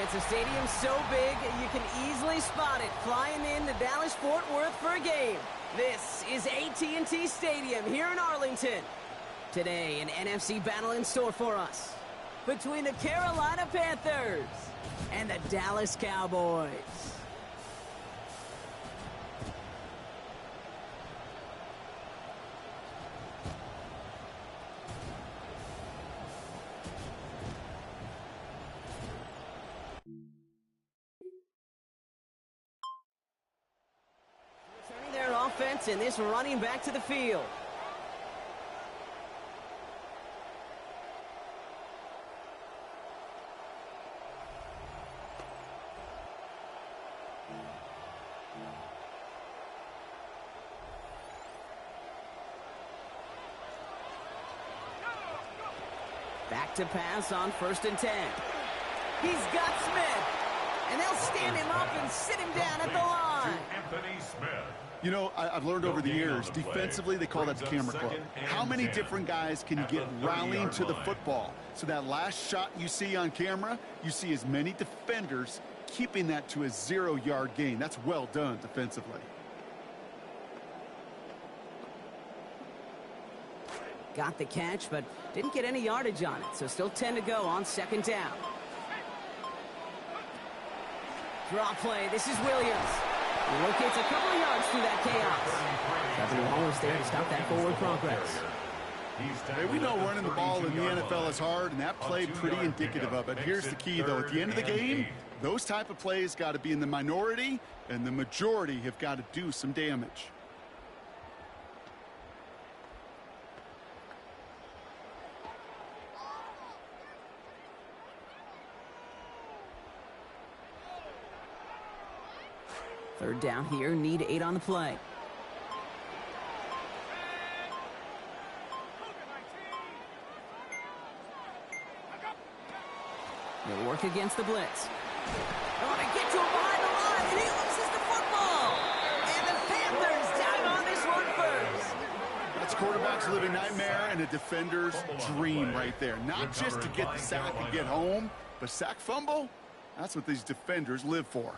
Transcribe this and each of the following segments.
It's a stadium so big, you can easily spot it flying into Dallas-Fort Worth for a game. This is AT&T Stadium here in Arlington. Today, an NFC battle in store for us between the Carolina Panthers and the Dallas Cowboys. Returning their offense and this running back to the field. Back to pass on 1st and 10. He's got Smith. And they'll stand him up and sit him down at the line. Anthony Smith. You know, I've learned over the years, defensively, they call that the camera club. How many different guys can you get rallying to the football? So that last shot you see on camera, you see as many defenders keeping that to a 0-yard gain. That's well done defensively. Got the catch, but didn't get any yardage on it, so still 10 to go on 2nd down. Draw play, this is Williams. He locates a couple of yards through that chaos. Kevin Wallace there to stop that forward progress. Hey, we know running the ball in the NFL is hard, and that play pretty indicative of it. Here's the key, though. At the end of the game, those type of plays got to be in the minority, and the majority have got to do some damage. Third down here, need 8 on the play. They'll work against the blitz. Oh, they get to him behind the line, and he loses the football. And the Panthers down on this one first. That's quarterback's living nightmare and a defender's dream right there. Not just to get the sack and get home, but sack fumble, that's what these defenders live for.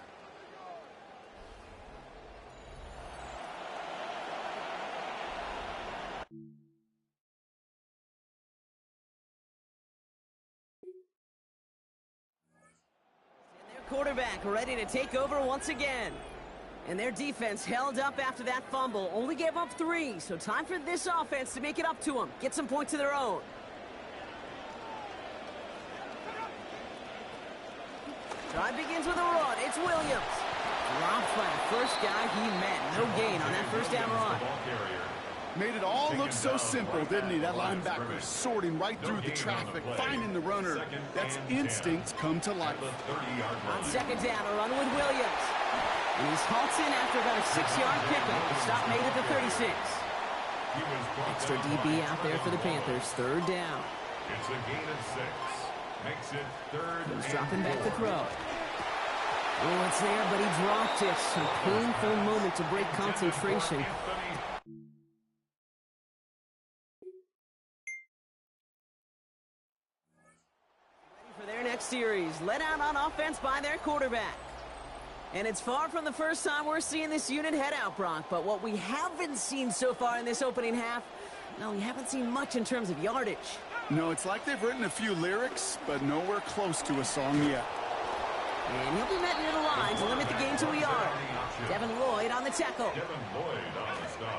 Quarterback ready to take over once again. And their defense held up after that fumble. Only gave up 3, so time for this offense to make it up to them. Get some points of their own. Drive begins with a run. It's Williams. Dropped by the first guy he met. No gain on that 1st down run. Made it all look so simple, didn't he? That linebacker sorting right through the traffic, finding the runner. That's instincts come to life. On 2nd down, a run with Williams. And he's halted after about a 6-yard pickup. The stop made at the 36. Extra DB out there for the Panthers. 3rd down. It's a gain of 6. Makes it 3rd. He's dropping back to throw. Oh, it's there, but he dropped it. A painful moment to break concentration. Series let out on offense by their quarterback. And it's far from the first time we're seeing this unit head out, Brock, but what we haven't seen so far in this opening half, no, we haven't seen much in terms of yardage. No, it's like they've written a few lyrics, but nowhere close to a song yet. And he'll be met near the line to limit the gain to a yard. Devin Lloyd on the tackle.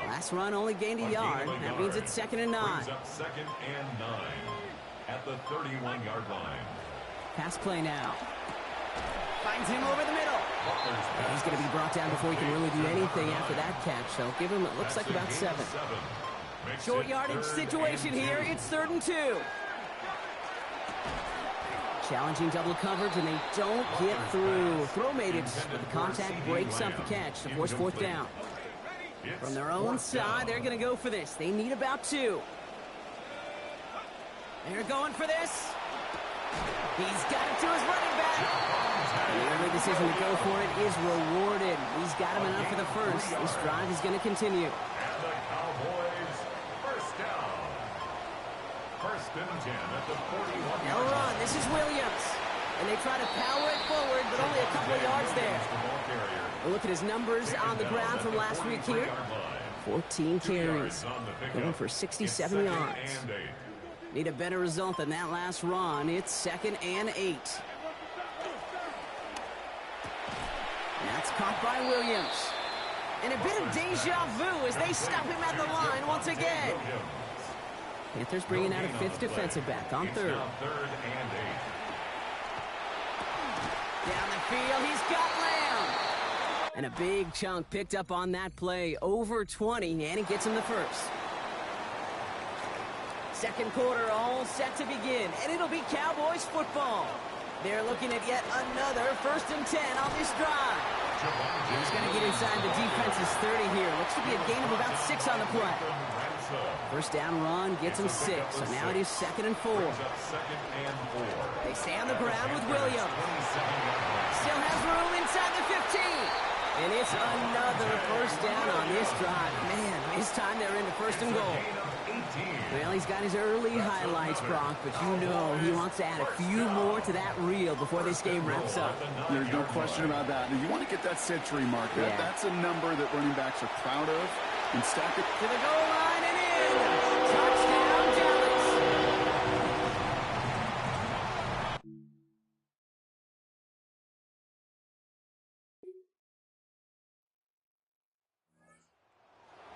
Last run only gained a yard. That means it's 2nd and 9. Brings up 2nd and 9 at the 31-yard line. Pass play now. Finds him over the middle. And he's going to be brought down before he can really do anything after that catch. So give him, it looks like about 7. Short yardage situation here. It's 3rd and 2. Challenging double coverage, and they don't get through. Throw made it, but the contact breaks up the catch to force 4th down. From their own side, they're going to go for this. They need about 2. They're going for this. He's got it to his running back. And the early decision to go for it is rewarded. He's got him enough for the first. This drive is going to continue. And the Cowboys, first down. 1st and 10 at the 41. They'll run. This is Williams. And they try to power it forward, but only a couple of yards there. We'll look at his numbers on the ground from last week here. 14 carries. Going for 67 yards. Need a better result than that last run. It's 2nd and 8. That's caught by Williams. And a bit of deja vu as they stop him at the line once again. Panthers bringing out a 5th defensive back on 3rd. 3rd and 8. Down the field, he's got Lamb. And a big chunk picked up on that play. Over 20, and he gets him the first. 2nd quarter all set to begin, and it'll be Cowboys football. They're looking at yet another 1st and 10 on this drive. He's going to get inside the defense's 30 here. Looks to be a gain of about 6 on the play. First down run gets him 6, so now it is 2nd and 4. They stay on the ground with Williams. Still has room inside the 15. And it's another first down on this drive. Man, this time they're into 1st and goal. Well, he's got his early highlights, Brock, but you know he wants to add a few more to that reel before this game wraps up. There's no question about that. And you want to get that century mark. Yeah. That's a number that running backs are proud of. And stack it To the goal line and in. Touchdown, Dallas.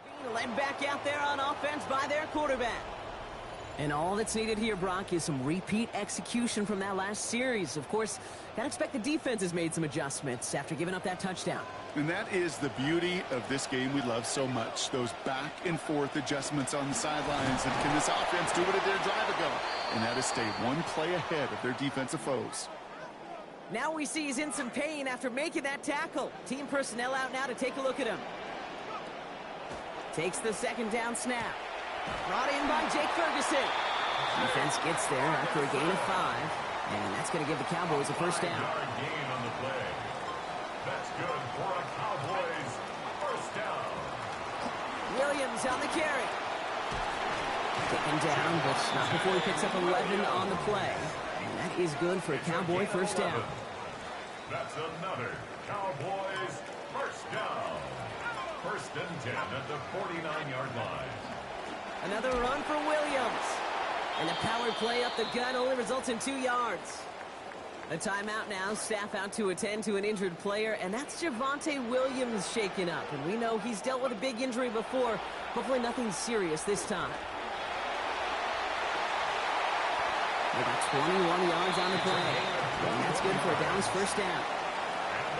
Being led back out there on offense by their quarterback. And all that's needed here, Brock, is some repeat execution from that last series. Of course, gotta expect the defense has made some adjustments after giving up that touchdown. And that is the beauty of this game we love so much. Those back and forth adjustments on the sidelines. And can this offense do what it did a drive ago? And that is stay one play ahead of their defensive foes. Now we see he's in some pain after making that tackle. Team personnel out now to take a look at him. Takes the 2nd down snap. Brought in by Jake Ferguson. Defense gets there after a gain of 5. And that's going to give the Cowboys a first down. Gain on the play. That's good for a Cowboys first down. Williams on the carry. Taken down, but not before he picks up 11 on the play. And that is good for a Cowboy first down. That's another Cowboys first down. 1st and 10 at the 49-yard line. Another run for Williams. And a power play up the gut only results in 2 yards. A timeout now, staff out to attend to an injured player, and that's Javonte Williams shaken up. And we know he's dealt with a big injury before. Hopefully nothing serious this time. They got 21 yards on the play. And that's good for a Dallas first down.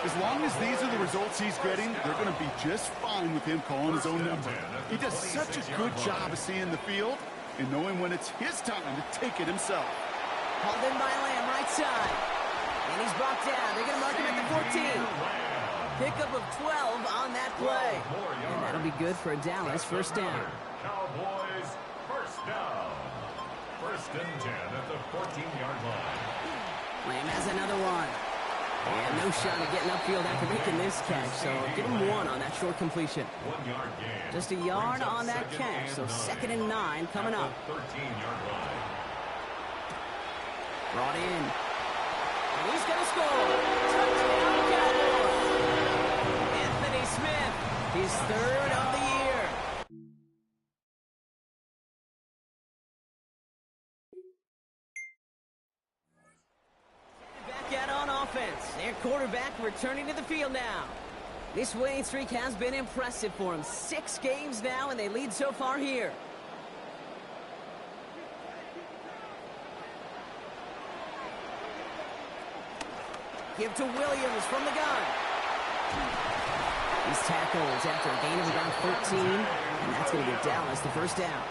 As long as these are the results he's getting, they're going to be just fine with him calling his own number. He does such a good job of seeing the field and knowing when it's his time to take it himself. Hauled in by Lamb, right side. And he's brought down. They're going to mark him at the 14. Pickup of 12 on that play. And that'll be good for a Dallas first down. Cowboys first down. 1st and 10 at the 14-yard line. Lamb has another one. And no shot at getting upfield after making this catch, so give him 1 on that short completion. 1-yard gain. Just a yard on that catch, so 2nd and 9 coming up. 13-yard line. Brought in. And he's going to score. Touchdown, Cowboys. Anthony Smith, his 3rd of the year. Back out on offense. Their quarterback returning to the field now. This winning streak has been impressive for him. 6 games now, and they lead so far here. Give to Williams from the gun. He's tackled after a gain of about 13, and that's going to give Dallas the first down.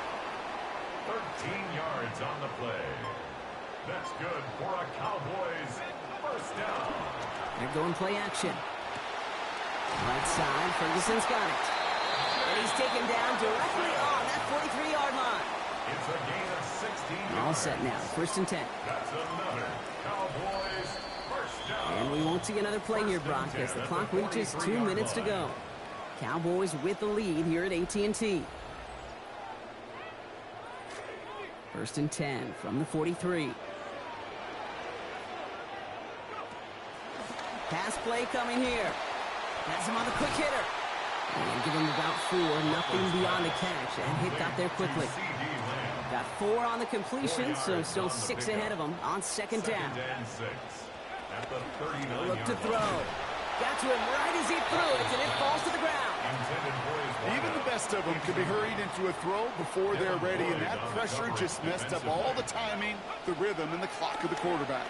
13 yards on the play. That's good for a Cowboys first down. They're going play action. Right side, Ferguson's got it. And he's taken down directly on that 43-yard line. It's a gain of 16 yards. All set now, 1st and 10. That's another Cowboys first down. And we won't see another play here, Brock, as the clock reaches 2 minutes to go. Cowboys with the lead here at AT&T. 1st and 10 from the 43. Pass play coming here. Has him on the quick hitter. And give him about 4, nothing beyond the catch, and hit got there quickly. Got 4 on the completion, so still 6 ahead of him on 2nd down. Look to throw. Got to him right as he threw it, and it falls to the ground. Even the best of them could be hurried into a throw before they're ready, and that pressure just messed up all the timing, the rhythm, and the clock of the quarterback.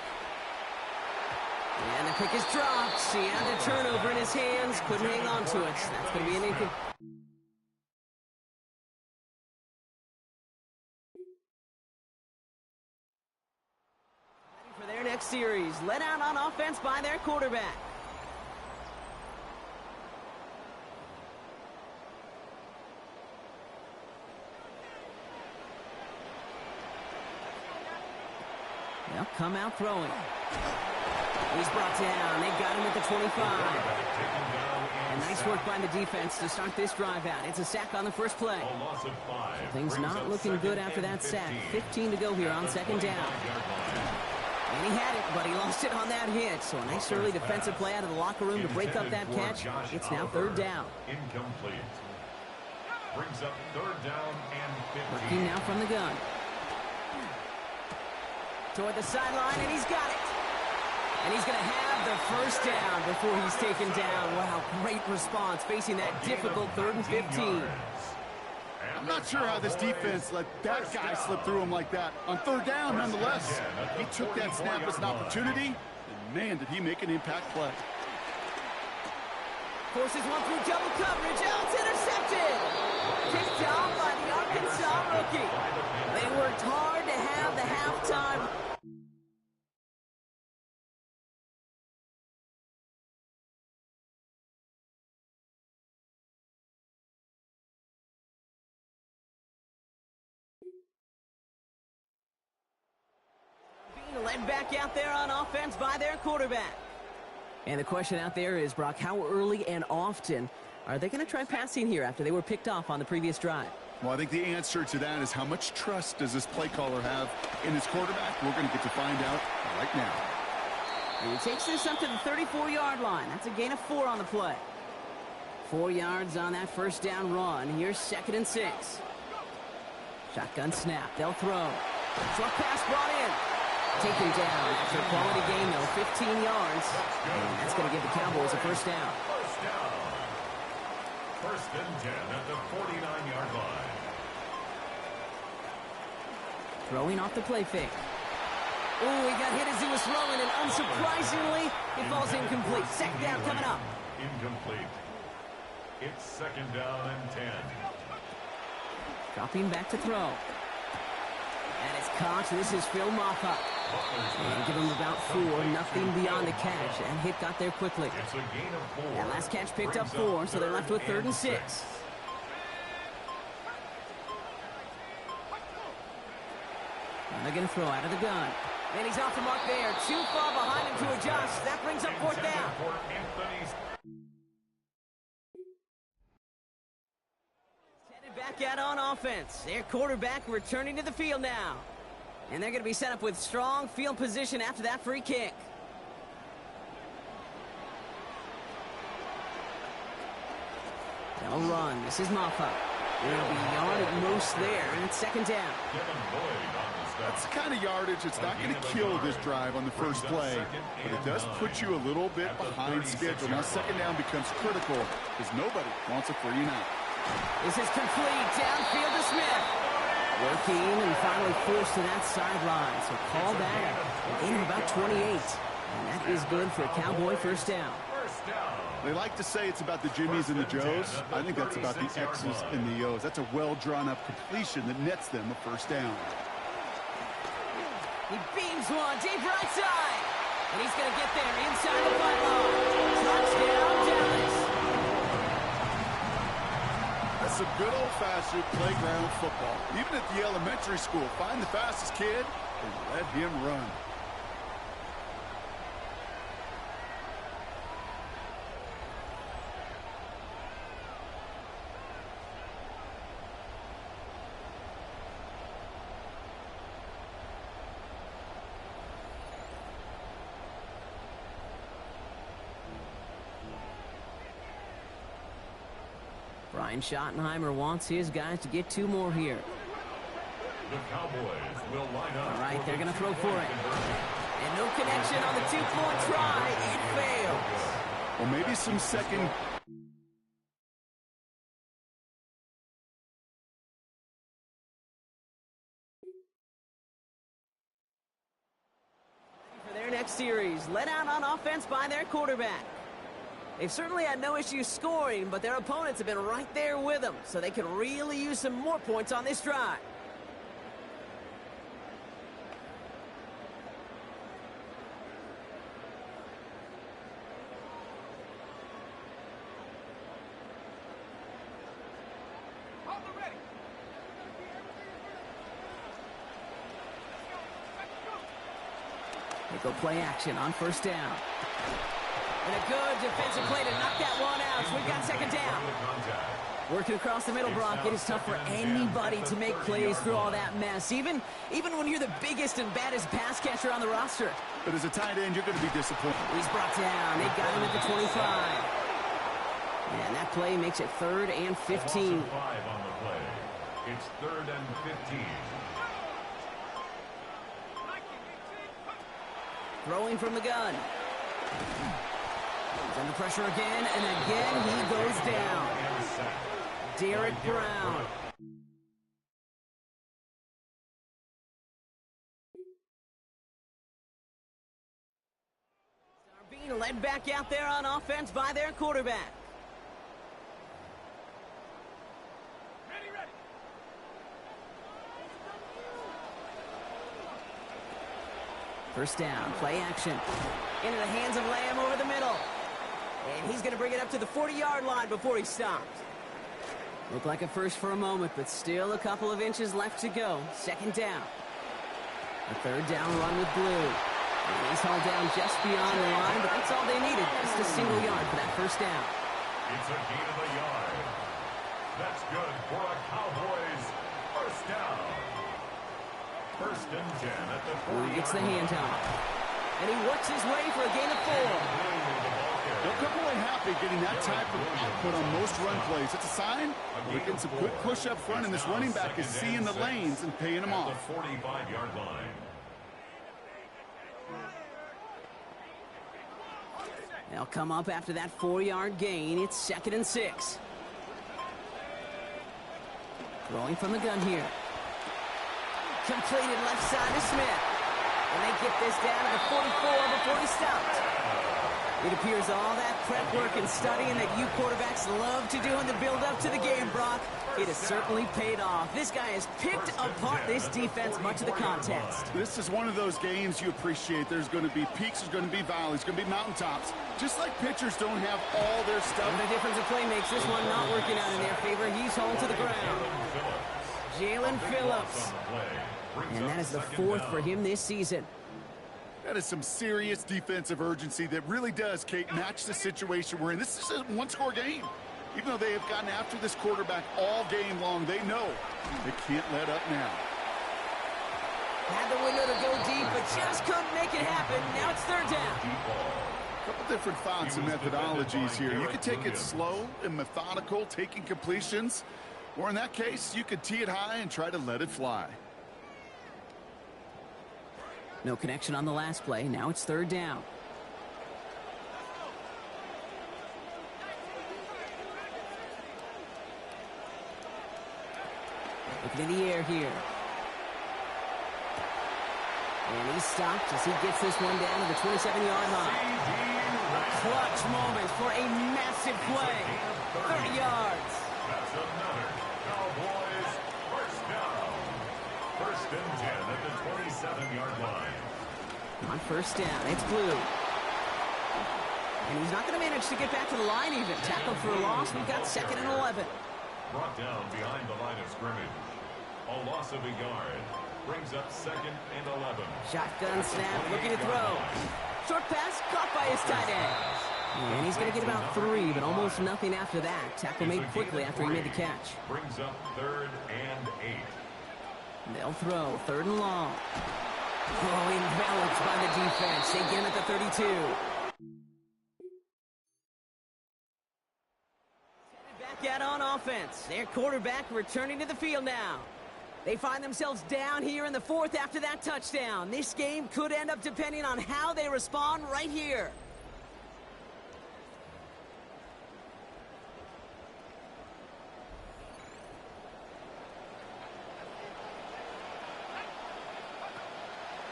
And the pick is dropped. He had a turnover in his hands. Couldn't hang on to it. That's going to be an incomplete. For their next series. Let out on offense by their quarterback. They'll come out throwing. He's brought down. They got him at the 25. And nice work by the defense to start this drive out. It's a sack on the first play. Things not looking good after that sack. 15 to go here on 2nd down. And he had it, but he lost it on that hit. So a nice early defensive play out of the locker room to break up that catch. It's now 3rd down. Incomplete. Brings up 3rd down and 15. Working now from the gun. Toward the sideline, and he's got it. And he's going to have the first down before he's taken down. Wow, great response facing that difficult 3rd and 15. I'm not sure how this defense let that guy slip through him like that. On 3rd down, nonetheless. He took that snap as an opportunity, and man, did he make an impact play. Forces one through double coverage. Oh, it's intercepted. Picked off by the Arkansas rookie. They worked hard to have the halftime. Being led back out there on offense by their quarterback. And the question out there is, Brock, how early and often are they going to try passing here after they were picked off on the previous drive? Well, I think the answer to that is how much trust does this play caller have in his quarterback? We're going to get to find out right now. And he takes this up to the 34-yard line. That's a gain of 4 on the play. 4 yards on that first down run. Here's 2nd and 6. Shotgun snap. They'll throw. Short pass brought in. Taken down after a quality gain, though, 15 yards. And that's going to give the Cowboys a first down. First down. 1st and 10 at the 49-yard line. Throwing off the play fake. Oh, he got hit as he was throwing, and unsurprisingly, it falls incomplete. 2nd down coming up. Incomplete. It's 2nd down and 10. Dropping back to throw. And it's caught. This is Phil Maffa. And give him about 4, nothing beyond the catch, and hit got there quickly. It's a gain of 4. That last catch picked up 4, so they're left with 3rd and 6. And they're going to throw out of the gun. And he's off the mark there. Too far behind him to adjust. That brings up 4th down. Headed back out on offense. Their quarterback returning to the field now. And they're going to be set up with strong field position after that free kick. They'll run. This is Maffa. They'll be yard at most there, and it's 2nd down. Kevin Boyd on the That's the kind of yardage that's not going to kill this drive on the first play, but it does put you a little bit behind schedule. Now second down becomes critical because nobody wants a 3 and out. This is complete. Downfield to Smith. Working and finally forced to that sideline. So call that a gain of about 28. And that is good for a Cowboy first down. They like to say it's about the Jimmies and the Joes. I think that's about the X's and the O's. That's a well-drawn-up completion that nets them a first down. He beams one deep right side. And he's going to get there inside the pylon. Touchdown, Dallas. That's some good old-fashioned playground football. Even at the elementary school, find the fastest kid and let him run. Brian Schottenheimer wants his guys to get 2 more here. The Cowboys will line up. All right, they're going to throw for it. And no connection on the 2-point try. It fails. Well, maybe some second... For their next series, let out on offense by their quarterback. They've certainly had no issues scoring, but their opponents have been right there with them, so they can really use some more points on this drive. They go play action on first down. And a good defensive play to knock that one out. So we've got second down. Working across the middle, Brock. It is tough for anybody to make plays through all that mess, even when you're the biggest and baddest pass catcher on the roster. But as a tight end, you're going to be disappointed. He's brought down. They got him at the 25. And that play makes it 3rd and 15. 5 on the play. It's 3rd and 15. Throwing from the gun. He's under pressure again, and again he goes down. Derek Brown. Are being led back out there on offense by their quarterback. First down, play action. Into the hands of Lamb over the middle. And he's going to bring it up to the 40-yard line before he stops. Looked like a first for a moment, but still a couple of inches left to go. Second down. A 3rd down run with Blue. And he's hauled down just beyond the line, but that's all they needed. Just a single yard for that first down. It's a gain of a yard. That's good for a Cowboys first down. 1st and 10 at the 40. He gets the handoff. And he works his way for a gain of 4. They'll come away happy getting that type of output on most run plays. It's a sign we're getting some good push up front, and this running back is seeing the lanes and paying them off. The 45-yard line. They'll come up after that 4-yard gain. It's 2nd and 6. Throwing from the gun here. Completed left side to Smith. And they get this down to the 44 before he stopped. It appears all that prep work and studying that you quarterbacks love to do in the build-up to the game, Brock, it has certainly paid off. This guy has picked apart this defense much of the contest. This is one of those games you appreciate. There's going to be peaks, there's going to be valleys, there's going to be mountaintops. Just like pitchers don't have all their stuff. And the difference of play makes this one not working out in their favor. He's home to the ground. Jalen Phillips. And that is the 4th for him this season. That is some serious defensive urgency that really does, Kate, match the situation we're in. This is a one-score game. Even though they have gotten after this quarterback all game long, they know they can't let up now. Had the window to go deep, but just couldn't make it happen. Now it's 3rd down. A couple different thoughts and methodologies here. You could take it slow and methodical, taking completions. Or in that case, you could tee it high and try to let it fly. No connection on the last play. Now it's third down. Looking in the air here. And he's stopped as he gets this one down to the 27-yard line. A clutch moment for a massive play. 30 yards. That's another Cowboys first down. First and 10 at the 27-yard line. On first down, it's Blue. And he's not going to manage to get back to the line even. Tackled for a loss. We've got second and 11. Brought down behind the line of scrimmage. A loss of a yard. Brings up second and 11. Shotgun snap, looking to throw. Short pass, caught by his tight end. And he's going to get about 3, but almost nothing after that. Tackle made quickly after he made the catch. Brings up third and 8. They'll throw, third and long. Oh, enveloped by the defense. They get him at the 32. Back out on offense. Their quarterback returning to the field now. They find themselves down here in the 4th after that touchdown. This game could end up depending on how they respond right here.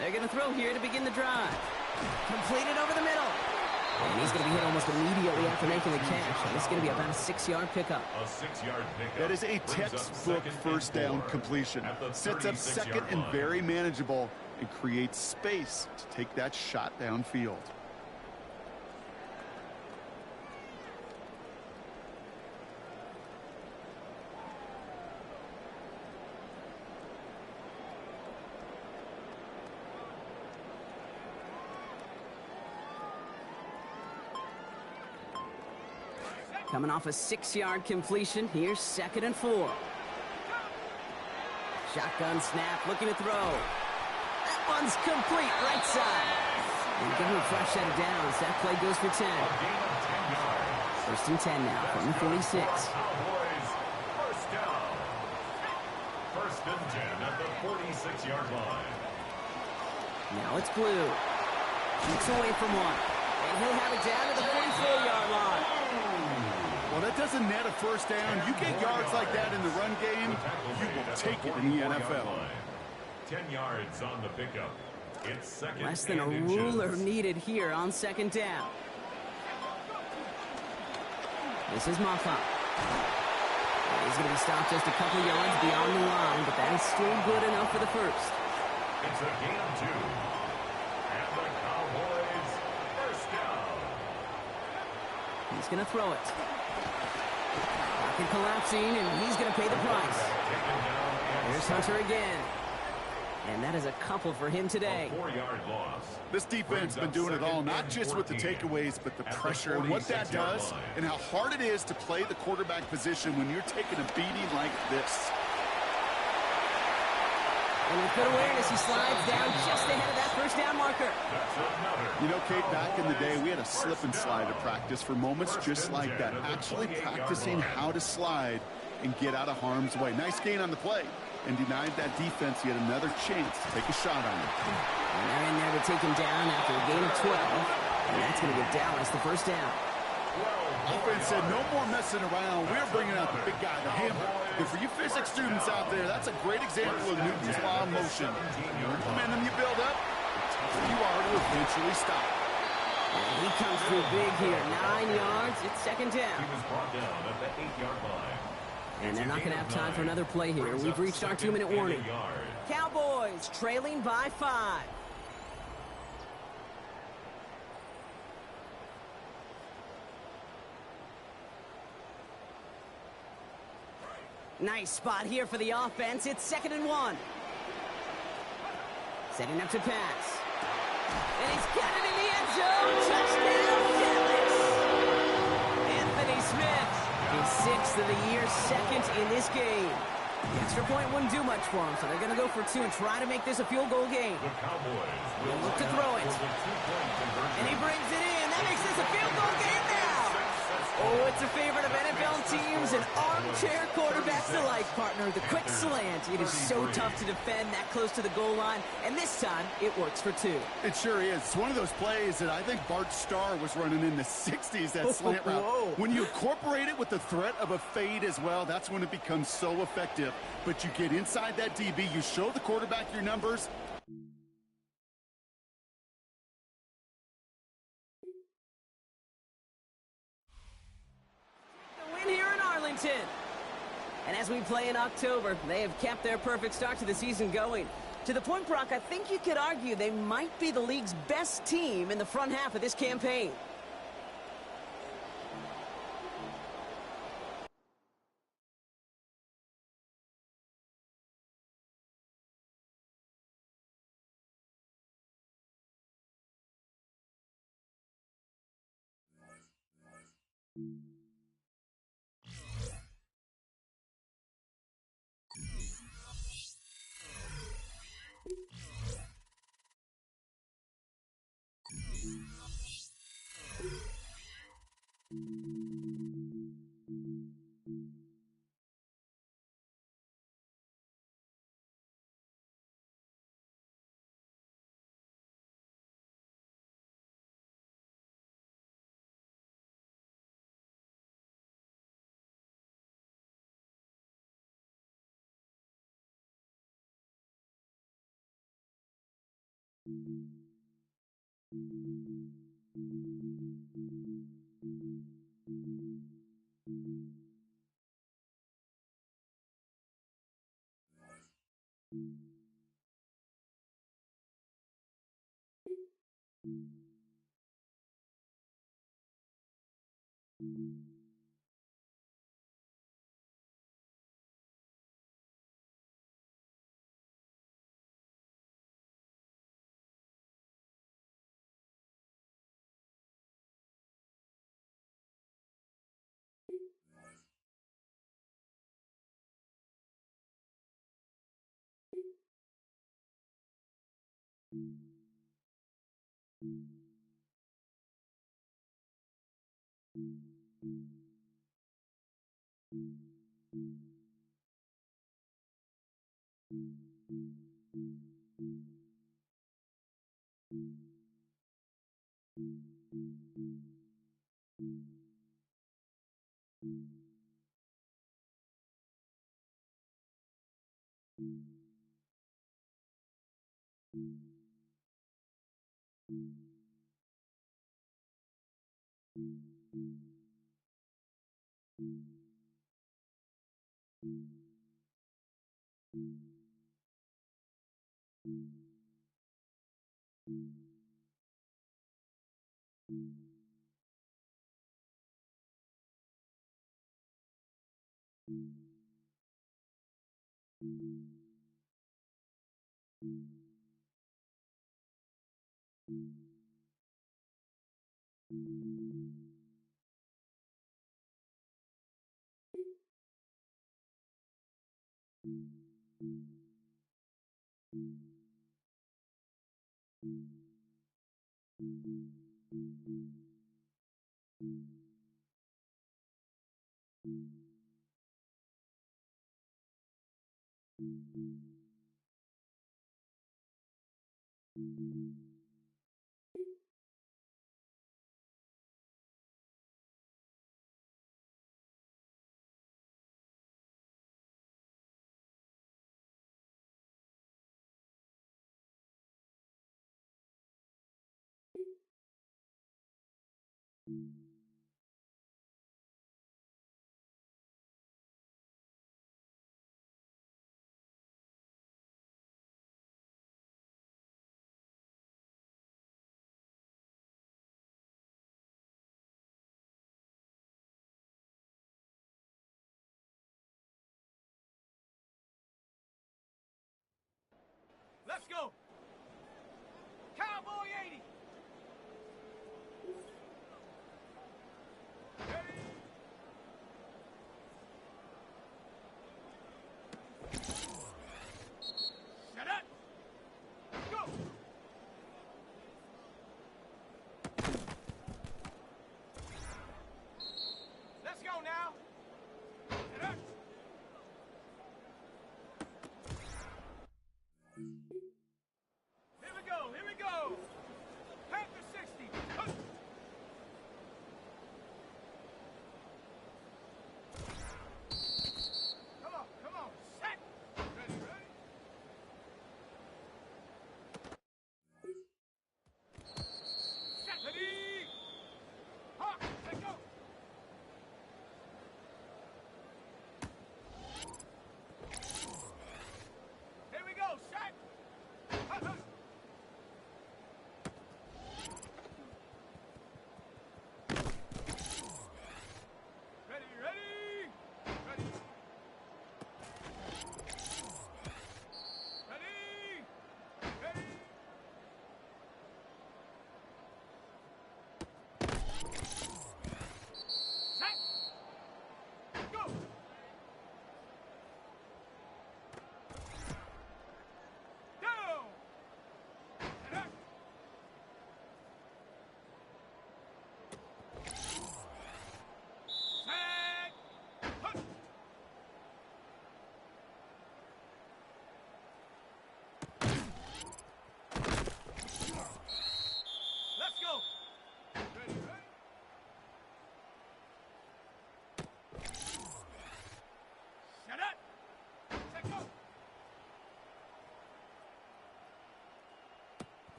They're going to throw here to begin the drive. Completed over the middle. And he's going to be hit almost immediately after making the catch. And it's going to be about a 6-yard pickup. A 6-yard pickup. That is a textbook first down completion. Sets up second and very manageable and creates space to take that shot downfield. Coming off a 6-yard completion. Here's second and 4. Shotgun snap, looking to throw. That one's complete, right side. And give him a fresh set of downs. That play goes for 10. First and 10 now from the 46. Cowboys first down. First and 10 at the 46-yard line. Now it's Blue. Keeps away from one. And he'll have it down to the 44-yard line. Well, that doesn't net a first down. You get yards like that in the run game, you will take it in the NFL. 10 yards on the pickup. It's second. Less than a and ruler inches. needed here on second down. This is Maffa. He's going to be stopped just a couple yards beyond the line, but that is still good enough for the first. It's a gain of 2. And the Cowboys first down. He's going to throw it. Pocket collapsing, and he's going to pay the price. Here's Hunter again. And that is a couple for him today. A 4-yard loss. This defense has been doing it all, not just with the takeaways, but the pressure and what that does and how hard it is to play the quarterback position when you're taking a beating like this. And with good awareness, he slides down just ahead of that first down marker. You know, Kate, back in the day, we had a slip and slide to practice for moments just like that. Actually practicing how to slide and get out of harm's way. Nice gain on the play. And denied that defense yet another chance to take a shot on him. And they're in there to take him down after a gain of 12. And that's going to give Dallas the first down. Offense said, no more messing around. We're bringing out the big guy, the hammer. And for you physics students out there, that's a great example of Newton's law of motion. The more momentum you build up, the tougher you are to eventually stop. And he comes through big here. 9 yards. It's second down. He was brought down at the 8-yard line. And they're not going to have time for another play here. We've reached our 2-minute warning. Cowboys trailing by 5. Nice spot here for the offense. It's second and 1. Setting up to pass. And he's got it in the end zone. Touchdown, Dallas! Anthony Smith. His 6th of the year, second in this game. The extra point wouldn't do much for him, so they're going to go for 2 and try to make this a field goal game. The Cowboys will look to throw it. And he brings it in. That makes this a field goal game now. Oh, it's a favorite of NFL teams and armchair quarterbacks alike, partner. The quick slant. It is so tough to defend that close to the goal line, and this time it works for two. It sure is. It's one of those plays that I think Bart Starr was running in the 60s, that slant route. Whoa. When you incorporate it with the threat of a fade as well, that's when it becomes so effective. But you get inside that DB, you show the quarterback your numbers. Here in Arlington. And as we play in October, they have kept their perfect start to the season going. To the point, Brock, I think you could argue they might be the league's best team in the front half of this campaign.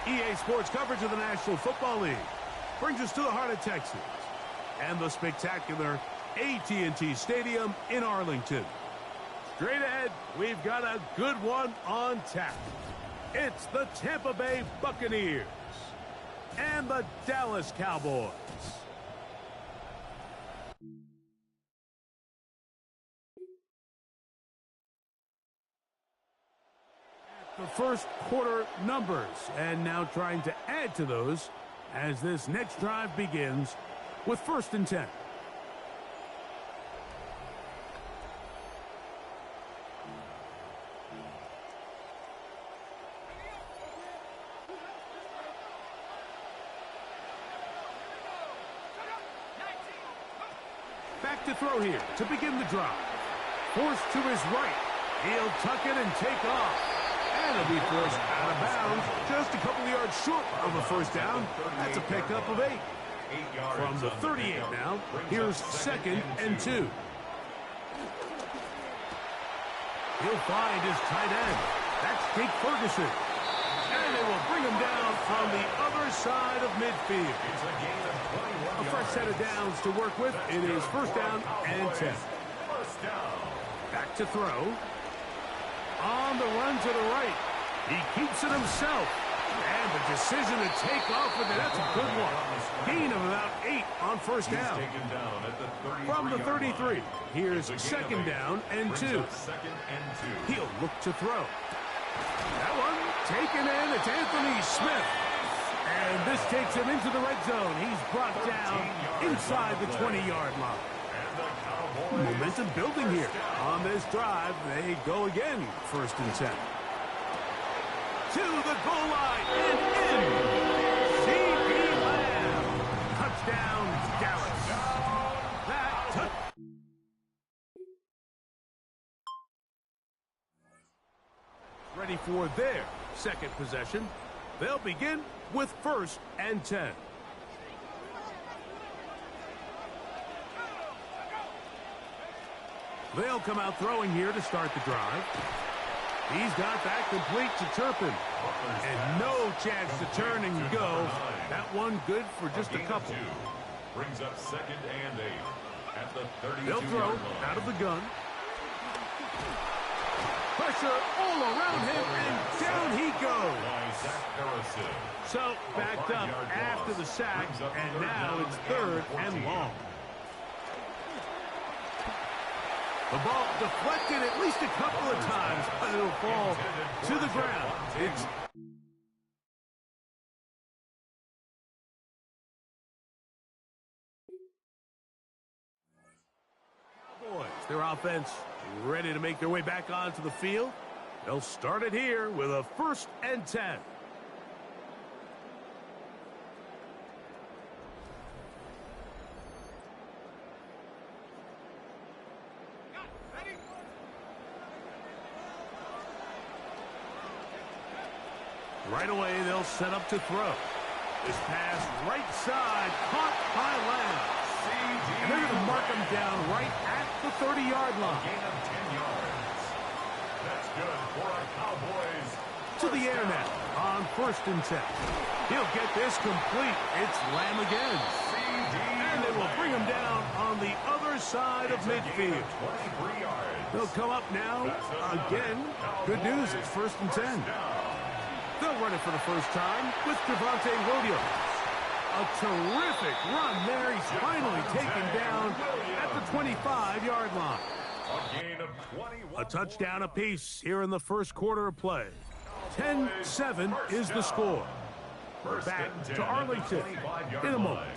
EA Sports coverage of the National Football League brings us to the heart of Texas and the spectacular AT&T Stadium in Arlington. Straight ahead, we've got a good one on tap. It's the Tampa Bay Buccaneers and the Dallas Cowboys. The first quarter numbers, and now trying to add to those as this next drive begins with 1st and 10. Back to throw here to begin the drive. Forced to his right. He'll tuck it and take off. And he'll be forced out of bounds, just a couple of yards short of a first down. That's a pickup of 8. From the 38 now, here's 2nd and 2. He'll find his tight end. That's Jake Ferguson. And they will bring him down from the other side of midfield. A fresh set of downs to work with. It is 1st down and 10. Back to throw. On the run to the right. He keeps it himself. And the decision to take off with it, that's a good one. Gain of about 8 on 1st down. From the 33, here's 2nd down and 2. He'll look to throw. That one taken in. It's Anthony Smith. And this takes him into the red zone. He's brought down inside the 20-yard line. Momentum building here. On this drive, they go again. 1st and 10. To the goal line and in. C.D. Lamb. Touchdown, Dallas. Ready for their 2nd possession. They'll begin with 1st and 10. They'll come out throwing here to start the drive. He's got that complete to Turpin. And no chance to turn and go. That one good for just a couple. Brings up 2nd and 8 at the 32. They'll throw out of the gun. Pressure all around him, and down he goes. So backed up after the sack, and now it's 3rd and long. The ball deflected at least a couple of times, but it'll fall to the ground. It's Cowboys, their offense ready to make their way back onto the field. They'll start it here with a 1st and 10. Right away, they'll set up to throw. This pass right side, caught by Lamb. And they're going to mark him down right at the 30-yard line. Gain of 10 yards. That's good for a Cowboys. To the air now on 1st and 10. He'll get this complete. It's Lamb again. And they will bring him down on the other side of midfield. 23 yards. They'll come up now again. Good news, it's 1st and 10. They'll run it for the first time with Javonte Williams. A terrific run there. He's finally taken down at the 25-yard line. A gain of 21. A touchdown apiece here in the first quarter of play. 10-7 is the score. Back to Arlington in a moment.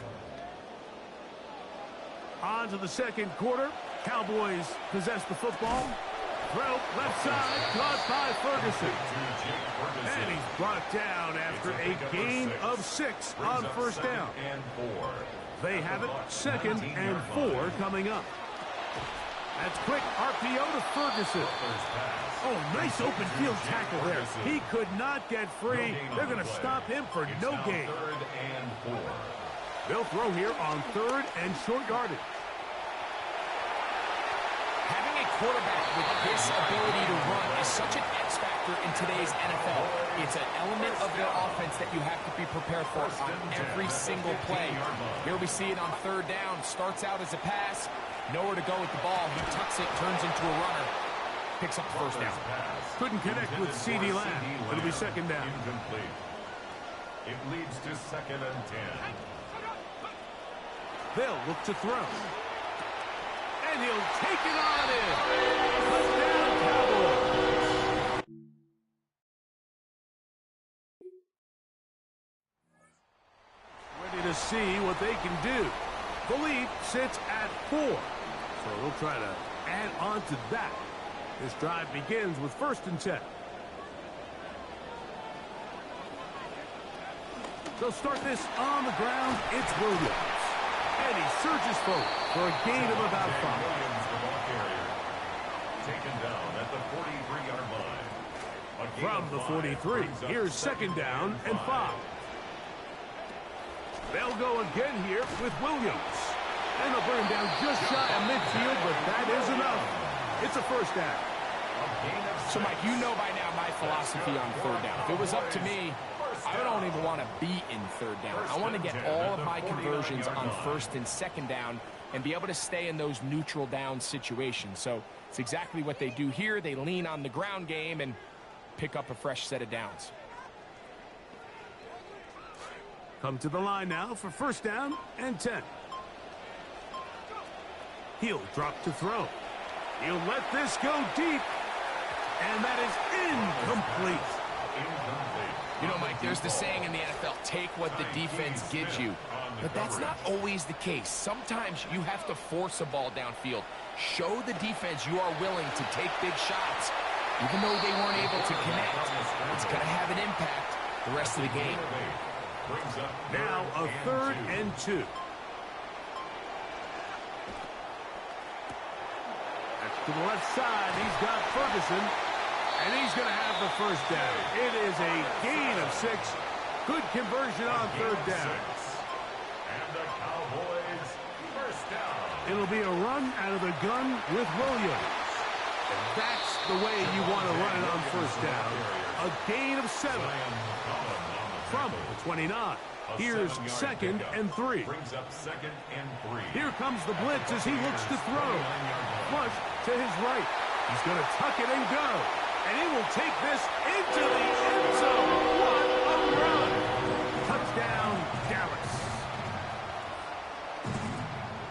On to the second quarter. Cowboys possess the football. Throw left side, caught by Ferguson. And he's brought down after a gain of 6 on first down. They have it 2nd and 4 coming up. That's quick RPO to Ferguson. Oh, nice open field tackle there. He could not get free. They're going to stop him for no gain. They'll throw here on 3rd and short yardage. Having a quarterback with this ability to run is such an X factor in today's NFL. It's an element of their offense that you have to be prepared for on every single play. Here we see it on 3rd down. Starts out as a pass. Nowhere to go with the ball. He tucks it, turns into a runner. Picks up the first down. Couldn't connect with CeeDee Lamb. It'll be 2nd down. Incomplete. It leads to 2nd and 10. They'll look to throw. And he'll take it on in. Touchdown, Cowboys. Ready to see what they can do. The lead sits at 4. So they'll try to add on to that. This drive begins with 1st and 10. They'll start this on the ground. It's Williams. And he surges forward for a gain of about 5. Williams, the ball carrier, taken down at the 43-yard line. From the 43, here's 2nd down and 5. They'll go again here with Williams. And they'll bring him down just shy of midfield, but that is enough. It's a 1st down. So, Mike, you know by now my philosophy on 3rd down. If it was up to me, I don't even want to be in 3rd down. I want to get all of my conversions on 1st and 2nd down and be able to stay in those neutral down situations. So it's exactly what they do here. They lean on the ground game and pick up a fresh set of downs. Come to the line now for 1st down and 10. He'll drop to throw. He'll let this go deep. And that is incomplete. You know, Mike, there's the saying in the NFL, take what the defense gives you. But that's not always the case. Sometimes you have to force a ball downfield. Show the defense you are willing to take big shots. Even though they weren't able to connect, it's going to have an impact the rest of the game. Now a 3rd and 2. That's to the left side. He's got Ferguson. And he's going to have the 1st down. It is a gain of 6. Good conversion on 3rd down. And the Cowboys 1st down. It'll be a run out of the gun with Williams. And that's the way you want to run it on 1st down. A gain of 7. From the 29. Here's 2nd and 3. Brings up 2nd and 3. Here comes the blitz as he looks to throw. Flush to his right. He's going to tuck it and go. And he will take this into the end zone. What a run! Touchdown, Dallas.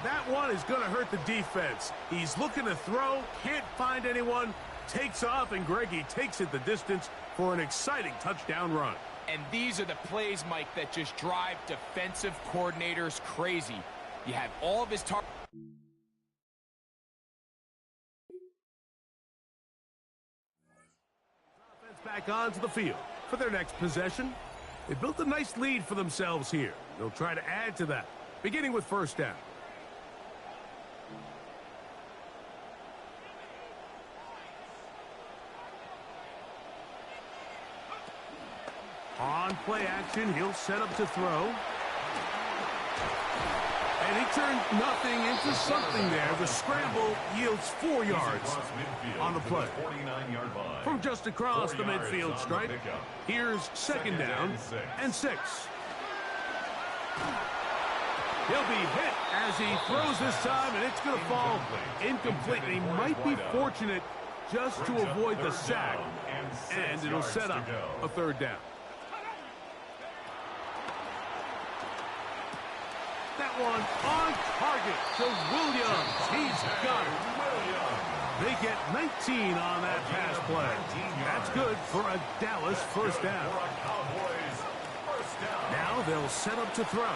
That one is going to hurt the defense. He's looking to throw, can't find anyone, takes off, and Greggy takes it the distance for an exciting touchdown run. And these are the plays, Mike, that just drive defensive coordinators crazy. You have all of his targets. Back onto the field for their next possession. They built a nice lead for themselves here. They'll try to add to that, beginning with 1st down. On play action, he'll set up to throw. And he turned nothing into something there. The scramble yields 4 yards on the play. From just across the midfield stripe, here's second down and 6. He'll be hit as he throws this time, and it's going to fall incomplete. He might be fortunate just to avoid the sack, and it'll set up a third down. That one on target to Williams. He's got it. They get 19 on that pass play. That's good for a Dallas first down. Now they'll set up to throw.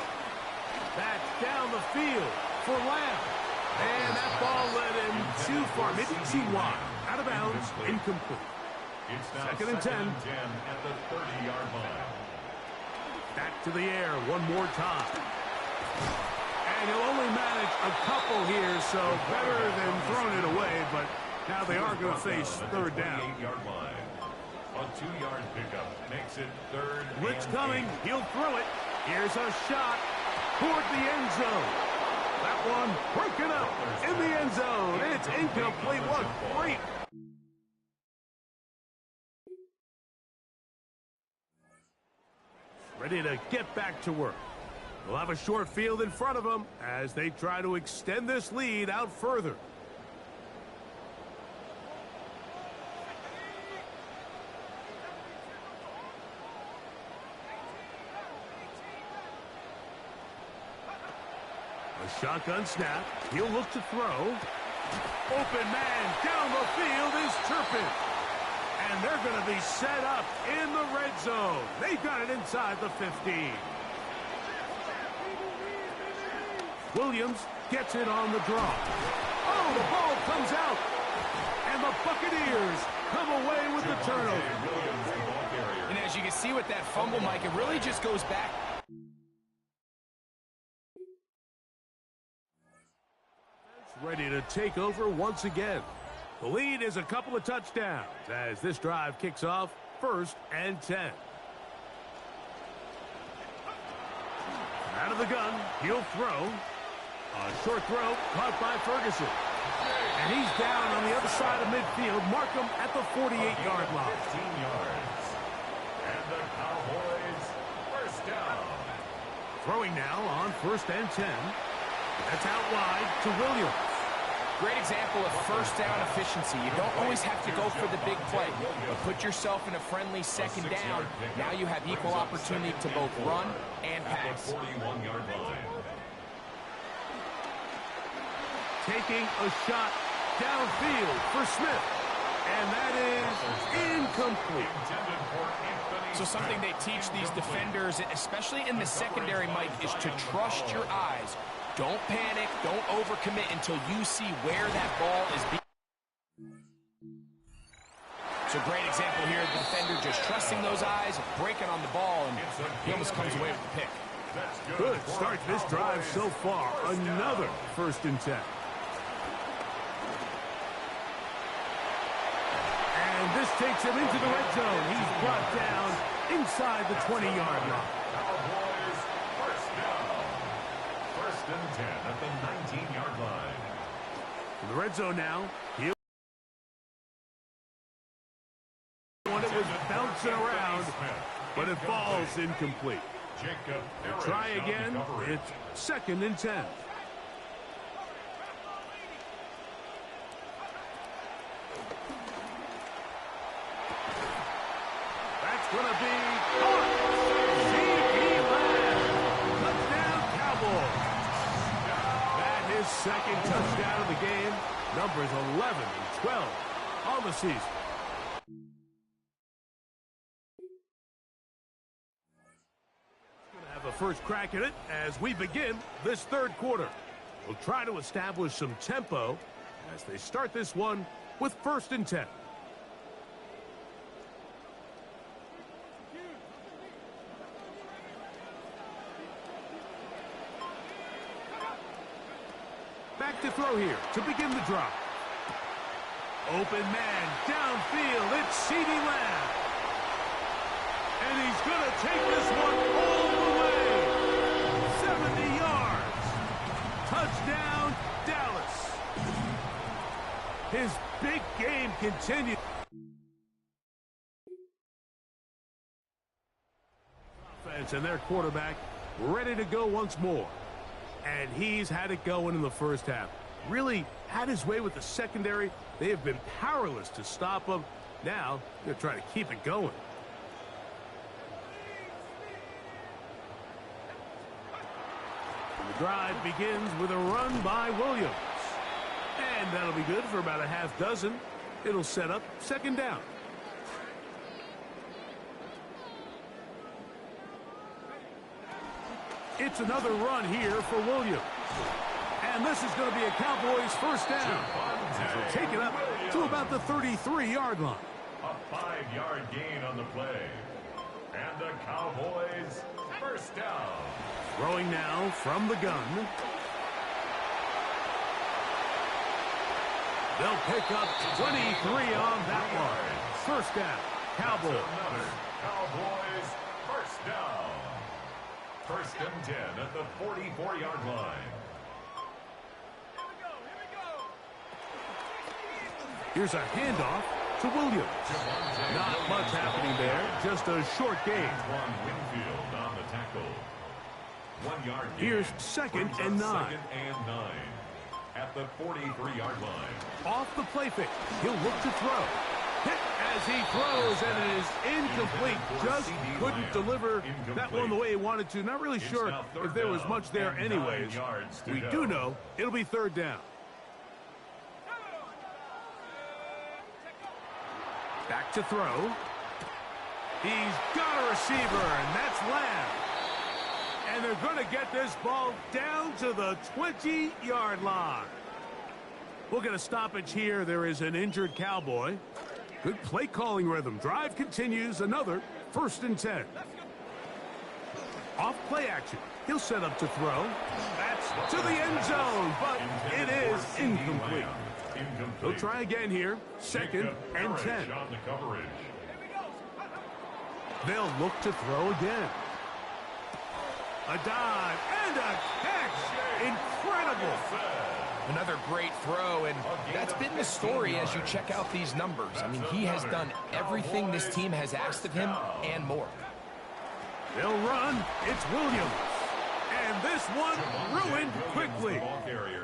That's down the field for Lamb. And that ball led him too far, maybe too wide. Out of bounds, incomplete. Second and 10 at the 30-yard line. Back to the air one more time. And he'll only manage a couple here, so better than throwing it away, but now they are going to face third down. 8-yard line. A 2-yard pickup makes it third. Blitz coming. He'll throw it. Here's a shot toward the end zone. That one broken up in the end zone. It's incomplete. What great. Ready to get back to work. They'll have a short field in front of them as they try to extend this lead out further. A shotgun snap. He'll look to throw. Open man down the field is Turpin. And they're going to be set up in the red zone. They got it inside the 15. Williams gets it on the draw. Oh, the ball comes out. And the Buccaneers come away with the turnover. And as you can see with that fumble, Mike, it really just goes back. Ready to take over once again. The lead is a couple of touchdowns as this drive kicks off 1st and 10. Out of the gun, he'll throw. A short throw caught by Ferguson. And he's down on the other side of midfield. Mark him at the 48-yard line. 15 yards. And the Cowboys first down. Throwing now on 1st and 10. That's out wide to Williams. Great example of first down efficiency. You don't always have to go for the big play, but put yourself in a friendly second down. Now you have equal opportunity to both run and pass. 41-yard line. Taking a shot downfield for Smith. And that is incomplete. So something they teach these defenders, especially in the secondary, Mike, is to trust your eyes. Don't panic. Don't overcommit until you see where that ball is being. So great example here. The defender just trusting those eyes, breaking on the ball, and he almost comes away with the pick. Good start to this drive so far. Another 1st and 10. And this takes him into the red zone. He's brought down inside the 20-yard line. Cowboys first down. 1st and 10 at the 19-yard line. In the red zone now. When it was bouncing around, but it falls incomplete. They'll try again. It's 2nd and 10. That's going to be caught. C.E. Lamb. Touchdown, Cowboys. That is 2nd touchdown of the game. Numbers 11 and 12 on the season. Going to have a first crack at it as we begin this 3rd quarter. We'll try to establish some tempo as they start this one with 1st and 10. Back to throw here to begin the drive. Open man downfield. It's CeeDee Lamb. And he's going to take this one all the way. 70 yards. Touchdown, Dallas. His big game continues. Offense and their quarterback ready to go once more. And he's had it going in the first half. Really had his way with the secondary. They have been powerless to stop him. Now they're trying to keep it going. The drive begins with a run by Williams. And that'll be good for about a half dozen. It'll set up second down. It's another run here for Williams. And this is going to be a Cowboys first down. They'll take it up to about the 33-yard line. A 5-yard gain on the play. And the Cowboys first down. Throwing now from the gun. They'll pick up 23 on that one. First down, Cowboys. Cowboys first down. First and 10 at the 44-yard line. Here's a handoff to Williams. Not much happening there, just a short gain. Winfield on the tackle. 1 yard gain. Here's second and 9. Second and 9 at the 43-yard line. Off the play fake, he'll look to throw. Hit as he throws, and it is incomplete. Just couldn't deliver that one the way he wanted to. Not really sure if there was much there anyways. We do know it'll be third down. Back to throw. He's got a receiver, and that's Lamb. And they're going to get this ball down to the 20-yard line. We'll get a stoppage here. There is an injured Cowboy. Good play calling rhythm. Drive continues. Another first and 10. Off play action. He'll set up to throw. That's to the end zone, but it is incomplete. He'll try again here. Second and 10. They'll look to throw again. A dive and a catch. Incredible. Another great throw, and that's been the story as you check out these numbers. I mean, he has done everything this team has asked of him and more. They'll run. It's Williams. And this one ruined quickly.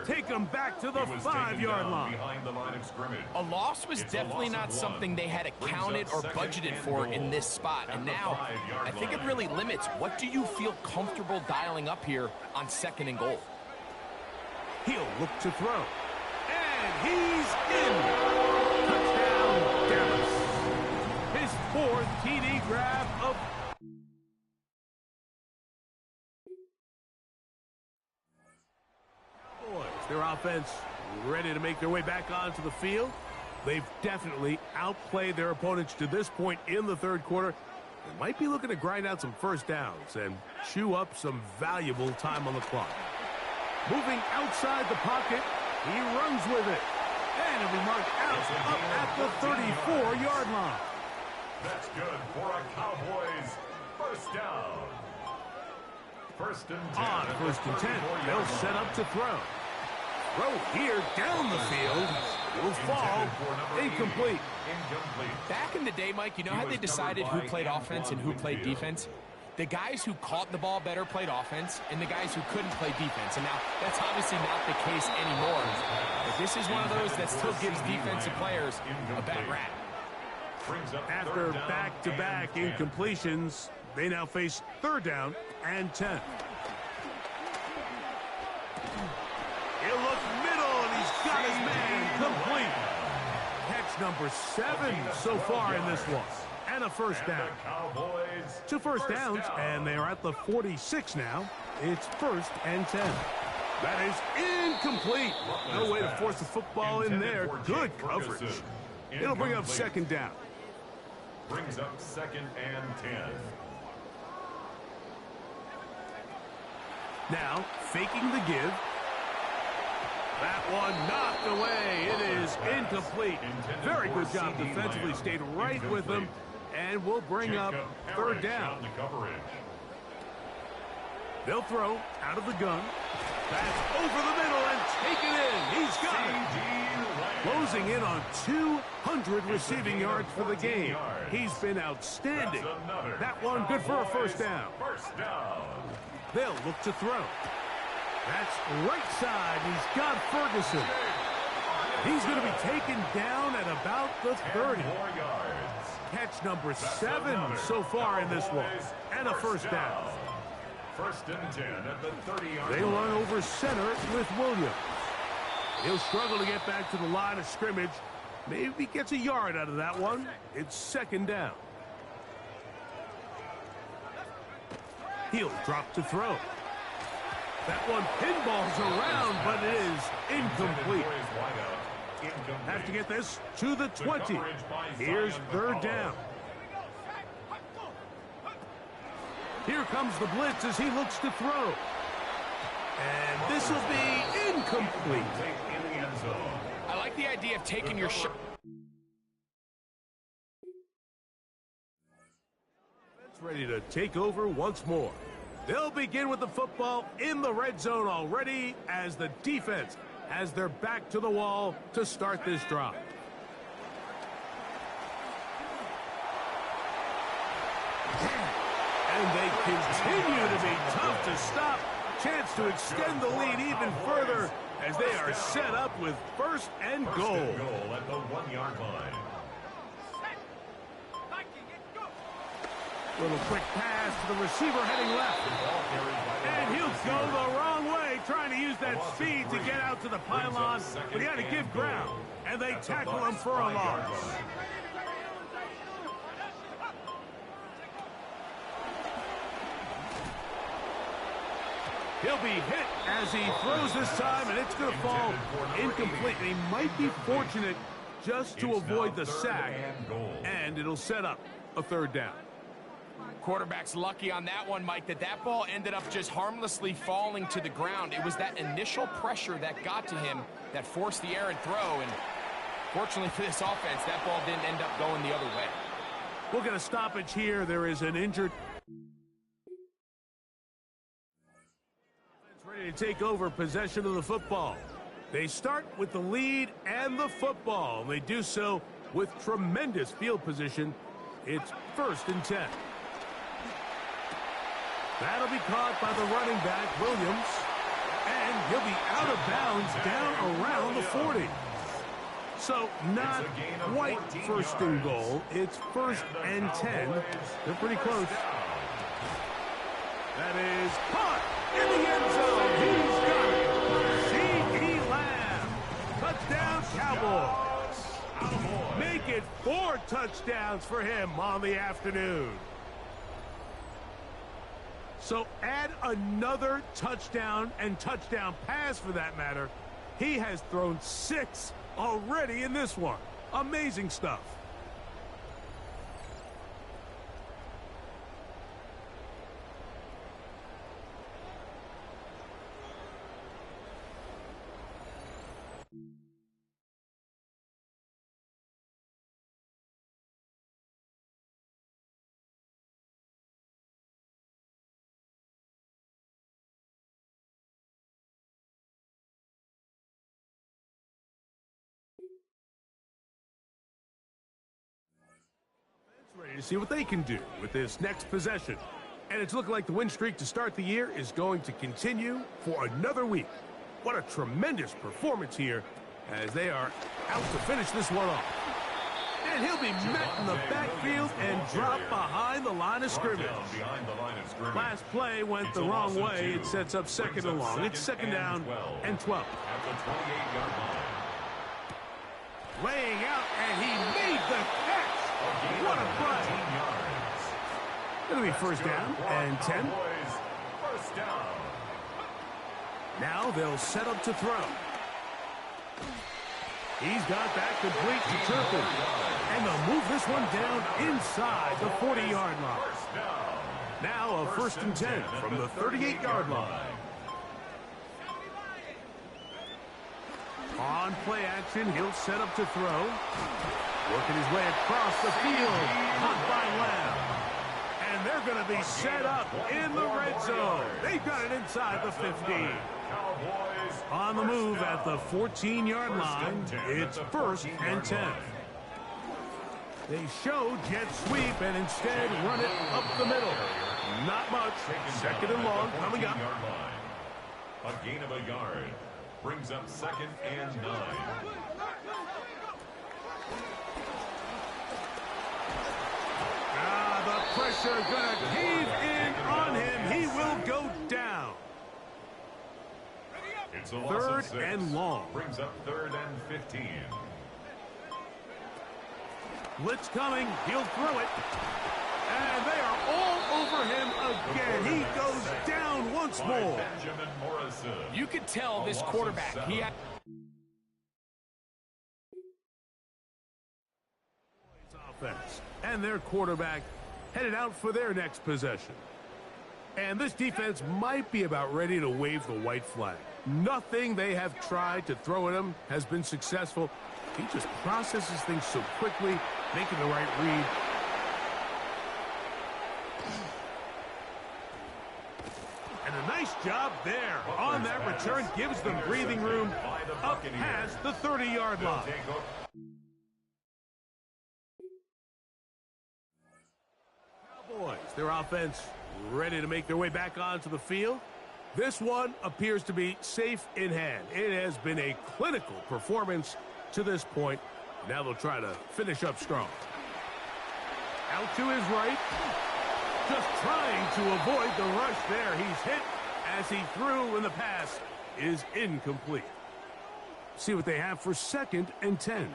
Take them back to the 5-yard line. A loss was definitely not something they had accounted or budgeted for in this spot. And now, I think it really limits what do you feel comfortable dialing up here on second and goal. He'll look to throw. And he's in. Touchdown, Dallas. His 4th TD grab of... Their offense ready to make their way back onto the field. They've definitely outplayed their opponents to this point in the third quarter. They might be looking to grind out some first downs and chew up some valuable time on the clock. Moving outside the pocket, he runs with it. And it'll be marked out up at the 34-yard line. That's good for a Cowboys first down. First and 10. On first and 10, they'll set up to throw. Throw here down the field. It will fall. Incomplete. Back in the day, Mike, you know how they decided who played offense and who played defense? The guys who caught the ball better played offense, and the guys who couldn't play defense. And now, that's obviously not the case anymore. But this is one of those that still gives defensive players a bad rap. After back-to-back incompletions, they now face third down and 10. He'll look middle, and he's got his man complete. Catch number 7 so far in this one. And a first down. 2 first downs, and they're at the 46 now. It's first and 10. That is incomplete. No way to force the football in there. Good coverage. It'll bring up second down. Brings up second and 10. Now, faking the give. That one knocked away. It is incomplete. Very good job defensively. Stayed right with them. And we'll bring up third down. They'll throw out of the gun. That's over the middle and taken in. He's got it. Closing in on 200 receiving yards for the game. He's been outstanding. That one good for a first down. They'll look to throw. That's right side. He's got Ferguson. He's going to be taken down at about the 30. Catch number 7 so far in this one. And a first down. First and 10 at the 30-yard They run over center with Williams. He'll struggle to get back to the line of scrimmage. Maybe gets a yard out of that one. It's second down. He'll drop to throw. That one pinballs around, but it is incomplete. Have to get this to the 20. Here's third down. Here comes the blitz as he looks to throw. And this will be incomplete. I like the idea of taking your shot. Ready to take over once more. They'll begin with the football in the red zone already as the defense has their back to the wall to start this drive. And they continue to be tough to stop. Chance to extend the lead even further as they are set up with first and goal. At the 1-yard line. Little quick pass to the receiver heading left. And he'll go the wrong way, trying to use that speed to get out to the pylon, but he had to give ground. And they tackle him for a loss. He'll be hit as he throws this time, and it's going to fall incomplete. He might be fortunate just to avoid the sack, and it'll set up a third down. Quarterback's lucky on that one, Mike, that ball ended up just harmlessly falling to the ground. It was that initial pressure that got to him that forced the errant throw, and fortunately for this offense, that ball didn't end up going the other way. We'll get a stoppage here. There is an injured. Ready to take over possession of the football. They start with the lead and the football. They do so with tremendous field position. It's first and 10. That'll be caught by the running back, Williams. And he'll be out of bounds down around the 40. So not quite first and goal. It's first and 10. They're pretty close. That is caught in the end zone. He's got it. C.E. Lamb. Touchdown, Cowboys. Make it 4 touchdowns for him on the afternoon. So add another touchdown and touchdown pass for that matter. He has thrown 6 already in this one. Amazing stuff. Ready to see what they can do with this next possession. And it's looking like the win streak to start the year is going to continue for another week. What a tremendous performance here as they are out to finish this one off. And he'll be met in the backfield and dropped behind the line of scrimmage. Last play went the wrong way. It sets up second and long. It's second down and 12. At the 28-yard line. Laying out, and he made the catch. What a play. It'll be first down and 10. First down. Now they'll set up to throw. He's got that complete to Turpin. And they'll move this one down inside the 40-yard line. Now a first and 10 from the 38-yard line. On play action, he'll set up to throw. Working his way across the field. Caught by Lamb. And they're going to be set up in the red zone. They've got it inside the 15. On the move at the 14-yard line, it's 1st and 10. They show jet sweep and instead run it up the middle. Not much. 2nd and long coming up. A gain of a yard brings up 2nd and 9. The pressure going to cave in on him. He will go down. It's a loss 3rd of 6. and long. Brings up 3rd and 15. Blitz coming. He'll throw it. And they are all over him again. He goes down once more. Benjamin Morrison. You could tell this quarterback, he had offense. And their quarterback headed out for their next possession. And this defense might be about ready to wave the white flag. Nothing they have tried to throw at him has been successful. He just processes things so quickly, making the right read. And a nice job there on that return. Gives them breathing room up past the 30-yard line. Cowboys, their offense ready to make their way back onto the field. This one appears to be safe in hand. It has been a clinical performance to this point. Now they'll try to finish up strong. Out to his right. Just trying to avoid the rush there. He's hit as he threw, and the pass is incomplete. See what they have for 2nd and 10.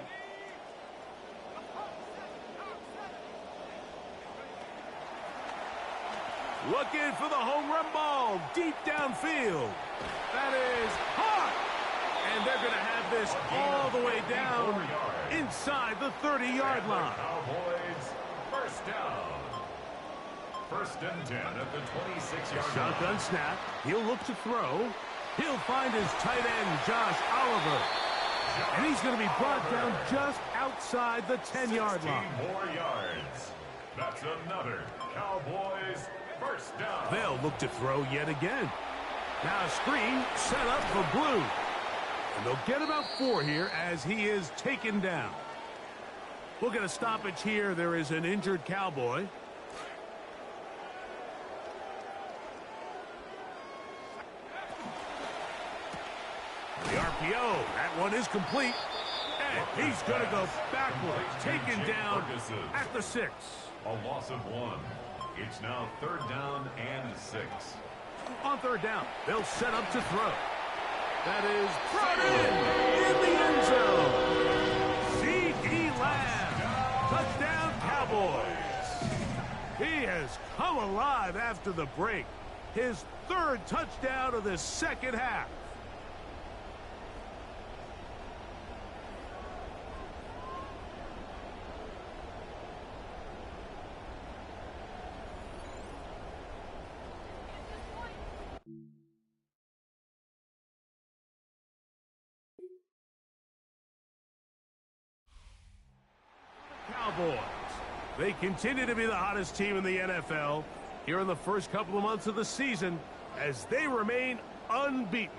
Looking for the home run ball deep downfield. That is hot. And they're going to have this all the way down inside the 30-yard line. Cowboys, 1st down. 1st and 10 at the 26-yard line. Shotgun snap. He'll look to throw. He'll find his tight end, Josh Oliver. And he's going to be brought down just outside the 10-yard line. 16 more yards. That's another Cowboys 1st down. They'll look to throw yet again. Now a screen set up for Blue. And they'll get about 4 here as he is taken down. We'll get a stoppage here. There is an injured Cowboy. The RPO, that one is complete. And he's going to go backwards, taken down at the 6. A loss of 1. It's now 3rd down and 6. On 3rd down, they'll set up to throw. That is brought in the end zone. C.D. Lamb, touchdown Cowboys. He has come alive after the break. His 3rd touchdown of the 2nd half. Cowboys. They continue to be the hottest team in the NFL here in the first couple of months of the season as they remain unbeaten.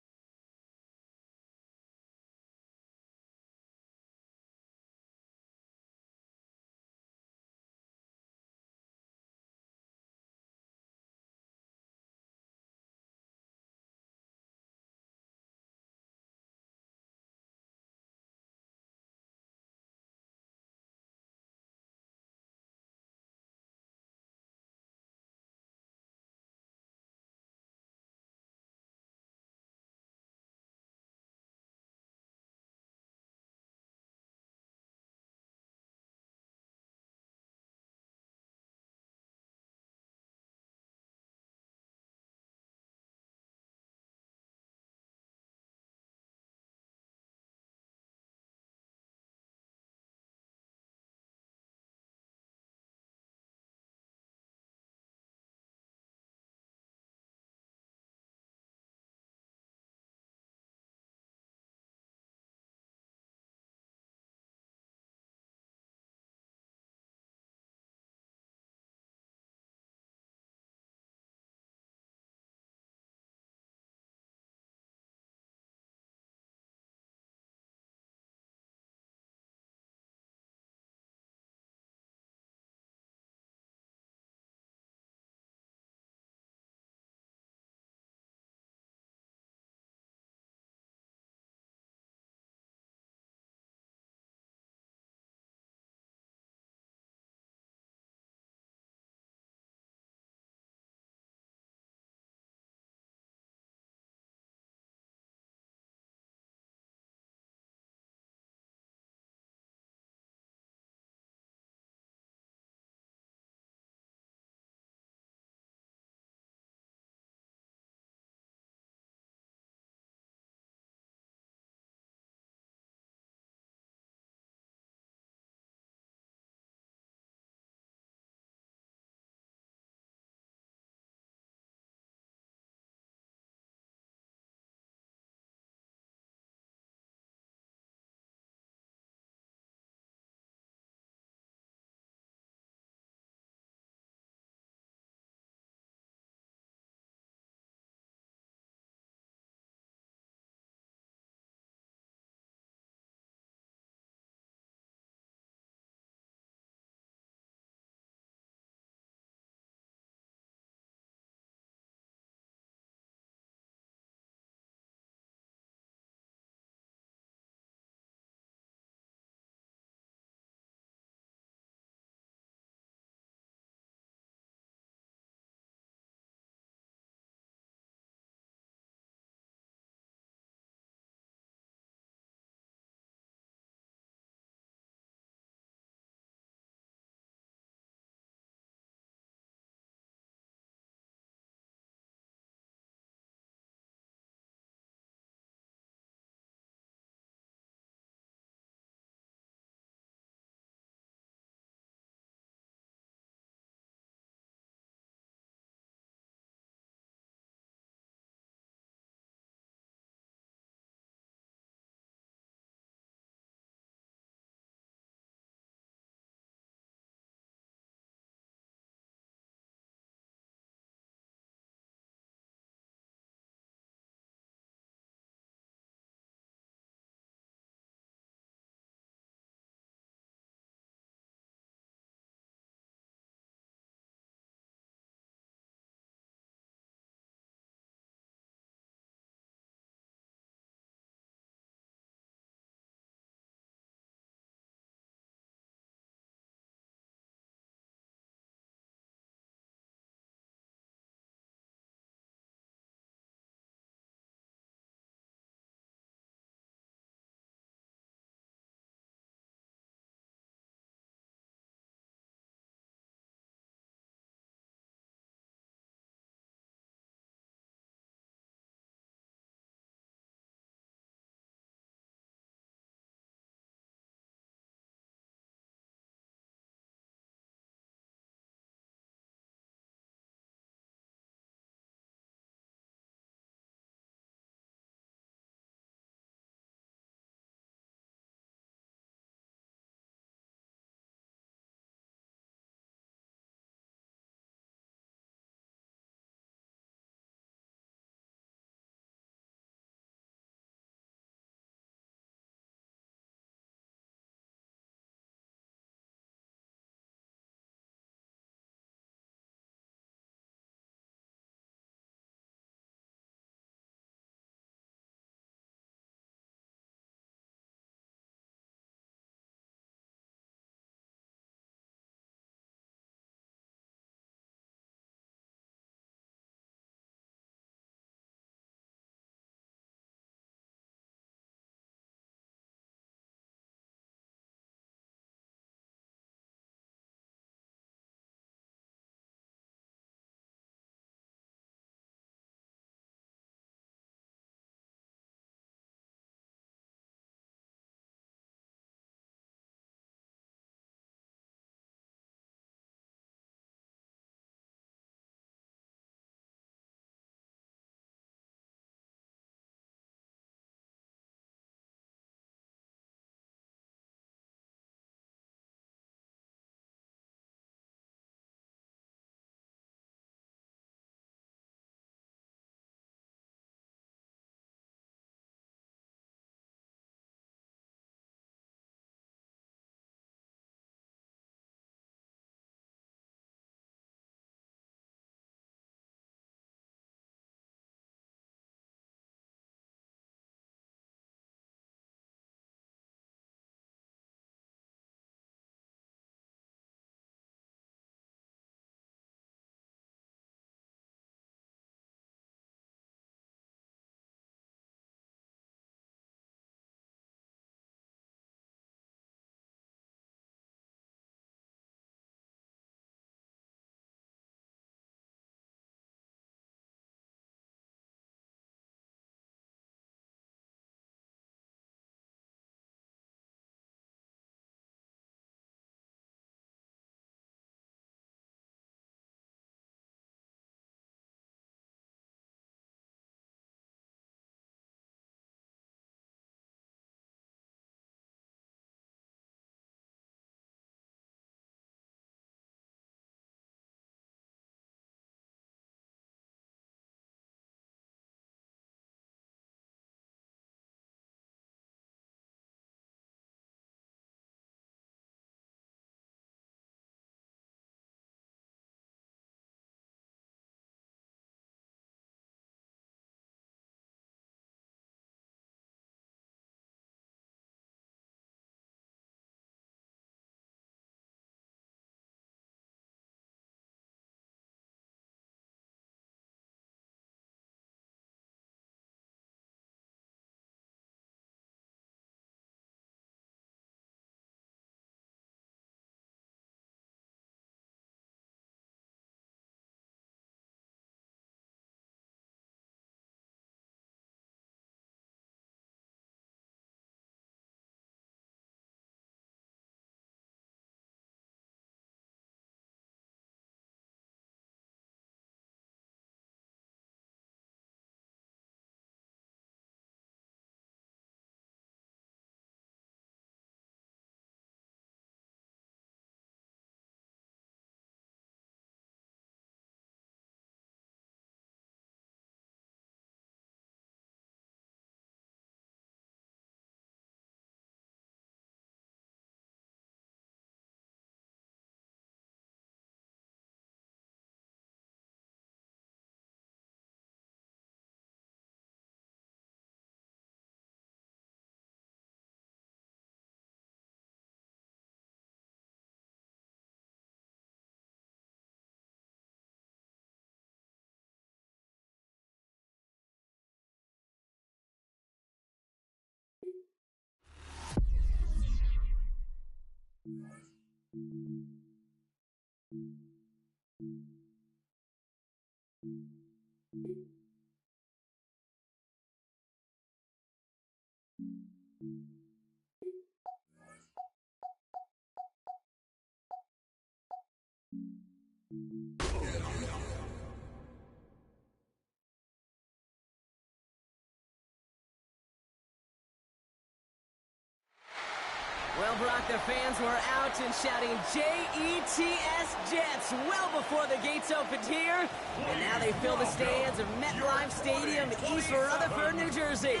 Well, Brock, the fans were out and shouting J-E-T-S, Jets, well before the gates opened here. And now they fill the stands of MetLife Stadium, East Rutherford, New Jersey.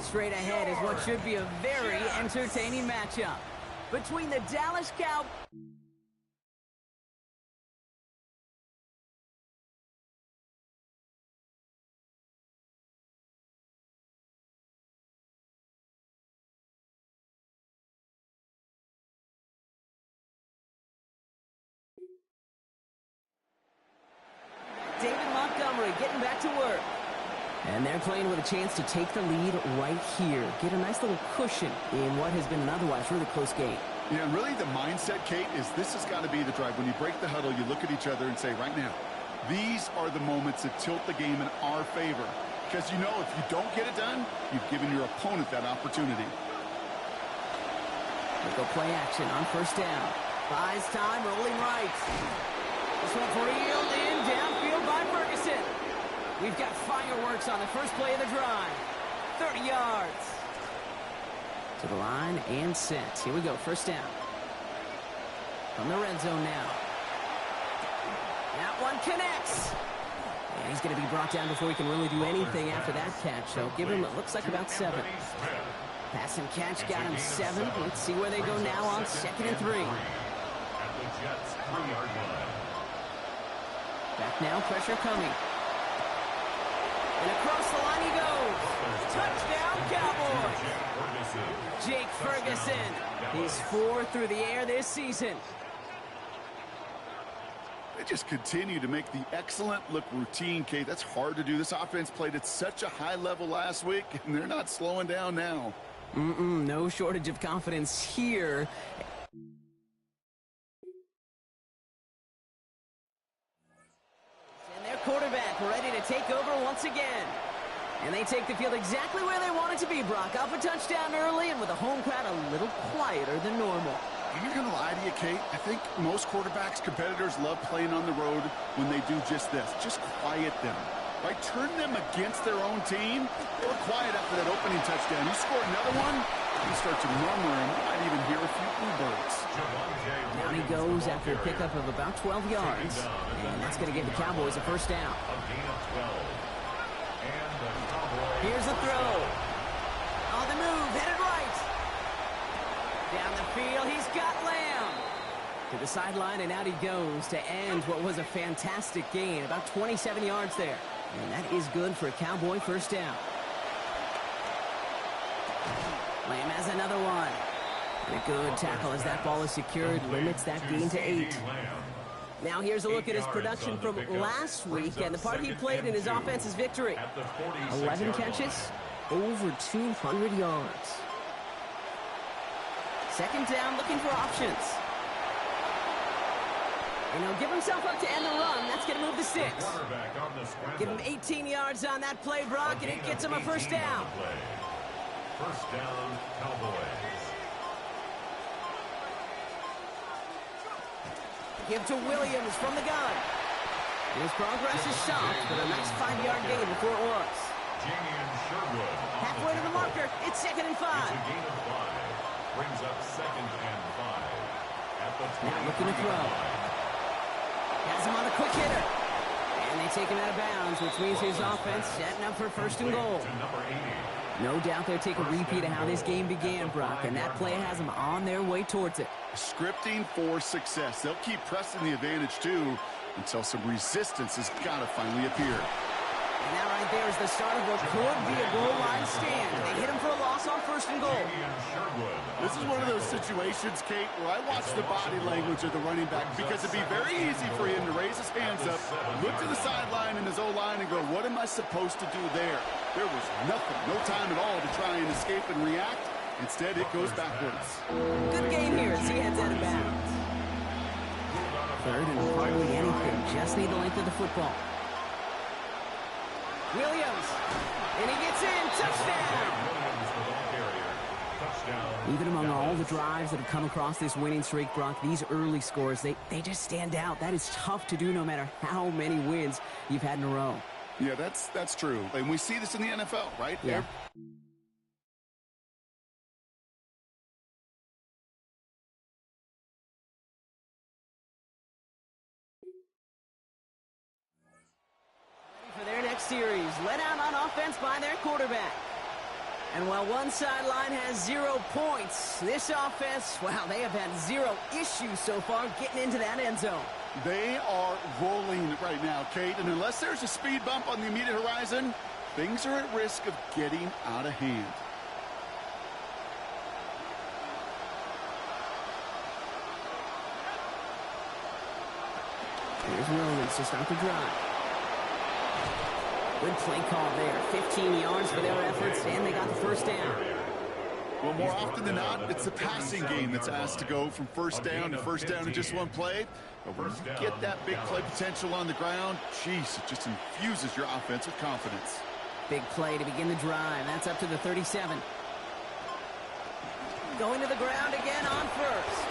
Straight ahead is what should be a very entertaining matchup between the Dallas Cowboys. David Montgomery getting back to work. And they're playing with a chance to take the lead right here. Get a nice little cushion in what has been an otherwise really close game. Yeah, and really the mindset, Kate, is this has got to be the drive. When you break the huddle, you look at each other and say, right now, these are the moments that tilt the game in our favor. Because you know if you don't get it done, you've given your opponent that opportunity. They go play action on first down. Buys time, rolling right. This one's reeled in downfield by Ferguson. We've got fireworks on the first play of the drive. 30 yards. To the line and set. Here we go, first down. From the red zone now. That one connects. And he's going to be brought down before he can really do anything after that catch. So give him, it looks like about 7. Pass and catch got him 7. Let's see where they go now on 2nd and 3. At the Jets' 3-yard line. Back now, pressure coming. And across the line he goes. Touchdown, Cowboys. Jake Ferguson. He's 4 through the air this season. They just continue to make the excellent look routine, Kate. That's hard to do. This offense played at such a high level last week, and they're not slowing down now. No shortage of confidence here. And their quarterback ready to take over once again. And they take the field exactly where they want it to be, Brock. Up a touchdown early and with a home crowd a little quieter than normal. I'm not going to lie to you, Kate. I think most quarterbacks, competitors love playing on the road when they do just this. Just quiet them. Right? Turn them against their own team. They were quiet after that opening touchdown. You score another one, you start to murmur, and you might even hear a few bluebirds. Down he goes after a pickup of about 12 yards. And that's going to give the Cowboys a first down. Here's the throw. On the move, headed right. Down the field, he's got Lamb. To the sideline, and out he goes to end what was a fantastic gain. About 27 yards there. And that is good for a Cowboy first down. Lamb has another one. And a good tackle as that ball is secured. Limits that gain to 8. Now here's a look at his production from last week and the part he played in his offense's victory. 11 catches, over 200 yards. Second down, looking for options. And he'll give himself up to end the run. That's going to move to 6. Give him 18 yards on that play, Brock, and it gets him a first down. First down, Cowboys. Give to Williams from the gun. His progress is stopped, but a nice 5-yard gain before it was. Halfway to the marker, it's 2nd and 5. It's a gain of 5. Brings up 2nd and 5. At the 20. Now looking to throw. Has him on a quick hitter. And they take him out of bounds, which means his offense setting up for first and goal. No doubt they'll take a repeat of how this game began, Brock, and that play has them on their way towards it. Scripting for success. They'll keep pressing the advantage, too, until some resistance has got to finally appear. And that right there is the start of what could be a goal line stand. They hit him for a loss on first and goal. This is one of those situations, Kate, where I watch the body language of the running back because it'd be very easy for him to raise his hands up, look to the sideline in his O-line and go, what am I supposed to do there? There was nothing, no time at all to try and escape and react. Instead, it goes backwards. Good game here as he heads out of bounds. Third and hardly anything. Just need the length of the football. Williams. And he gets in. Touchdown. Even among all the drives that have come across this winning streak, Brock, these early scores, they just stand out. That is tough to do no matter how many wins you've had in a row. Yeah, that's true. And we see this in the NFL, right? Yeah. For their next series, let out on offense by their quarterback. And while one sideline has 0 points, this offense, wow, they have had 0 issues so far getting into that end zone. They are rolling right now, Kate, and unless there's a speed bump on the immediate horizon, things are at risk of getting out of hand. Here's Williams to start the drive. Good play call there. 15 yards for their efforts, and they got the first down. Well, more often than not, it's the passing game that's asked to go from first down to first down in just one play. But when you get that big play potential on the ground, geez, it just infuses your offense with confidence. Big play to begin the drive. That's up to the 37. Going to the ground again on first.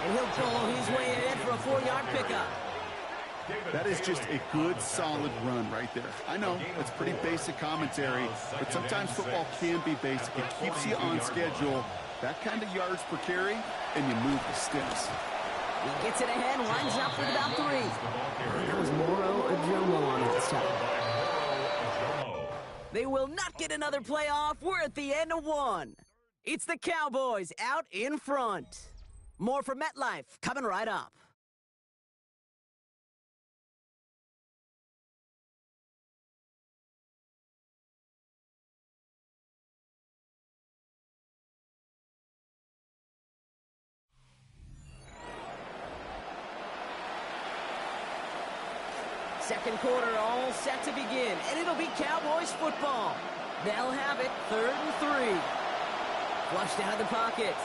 And he'll pull his way ahead for a 4-yard pickup. That is just a good, solid run right there. I know, it's pretty basic commentary, but sometimes football can be basic. It keeps you on schedule, that kind of yards per carry, and you move the sticks. He gets it ahead, lines up with about 3. That was Moro Ojomo on that stop. They will not get another playoff. We're at the end of 1. It's the Cowboys out in front. More from MetLife coming right up. Second quarter all set to begin, and it'll be Cowboys football. They'll have it 3rd and 3. Flushed out of the pocket.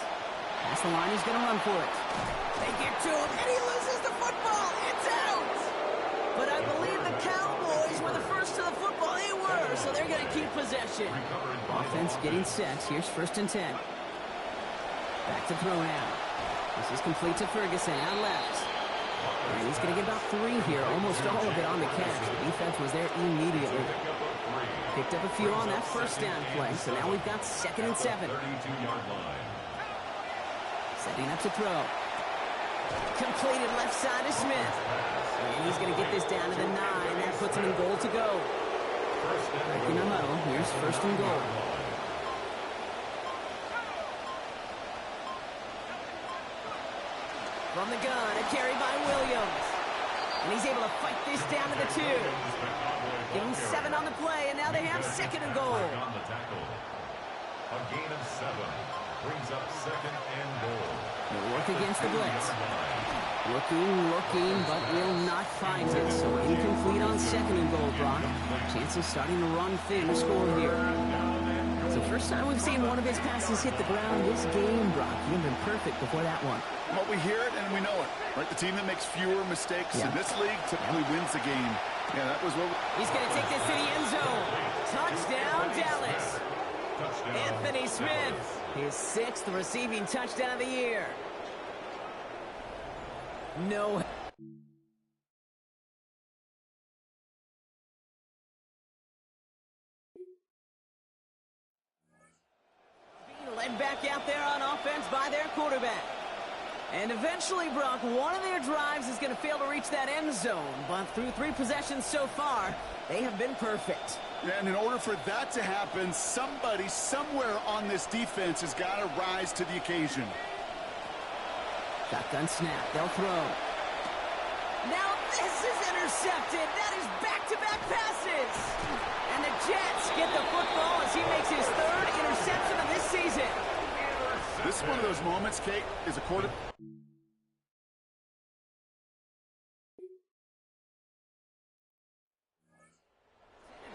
Past the line, he's going to run for it. They get to him, and he loses the football. It's out! But I believe the Cowboys were the first to the football. They were, so they're going to keep possession. Offense getting set. Here's 1st and 10. Back to throw now. This is complete to Ferguson out left. And he's going to get about 3 here, almost all of it on the catch. The defense was there immediately. Picked up a few on that first down play, so now we've got 2nd and 7. Setting up to throw. Completed left side to Smith. And he's going to get this down to the 9. That puts him in goal to go. Breaking the huddle. Here's 1st and goal. From the gun, a carry by Williams. And he's able to fight this down to the 2. Give him 7 on the play, and now they have 2nd and goal. A gain of 7 brings up 2nd and goal. They'll work against the blitz. Looking, but will not find it. So incomplete on 2nd and goal, Brock. Chances starting to run thin to score here. It's the first time we've seen one of his passes hit the ground this game, Brock. You've been perfect before that one. Well, we hear it and we know it, right? The team that makes fewer mistakes in this league typically wins the game. Yeah, that was what... He's going to take this to the end zone. Touchdown, Dallas. Anthony Smith, his 6th receiving touchdown of the year. No... Being led back out there on offense by their quarterback. And eventually, Brock, one of their drives is going to fail to reach that end zone. But through 3 possessions so far, they have been perfect. Yeah, and in order for that to happen, somebody somewhere on this defense has got to rise to the occasion. Shotgun snap. They'll throw. Now this is intercepted. That is back-to-back passes. And the Jets get the football as he makes his 3rd interception of this season. This is one of those moments, Kate, is a quarter...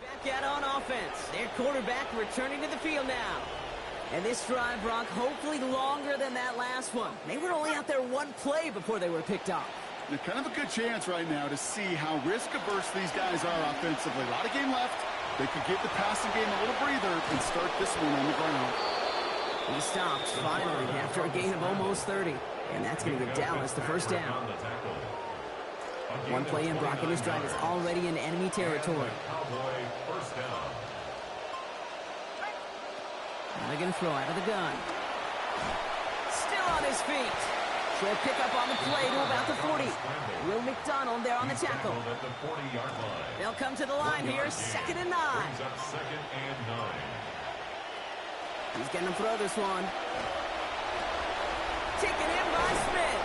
Back out on offense. Their quarterback returning to the field now. And this drive, Brock, hopefully longer than that last one. They were only out there 1 play before they were picked off. And kind of a good chance right now to see how risk-averse these guys are offensively. A lot of game left. They could give the passing game a little breather and start this one on the ground. He stopped, finally, after a gain of almost 30. And that's going to give Dallas the first down. One play in, Brock, and his drive is already in enemy territory. Now they're going to throw out of the gun. Still on his feet. Short pickup on the play to about the 40. Will McDonald there on the tackle. They'll come to the line here, 2nd and 9. He's going to throw this one. Taken in by Smith.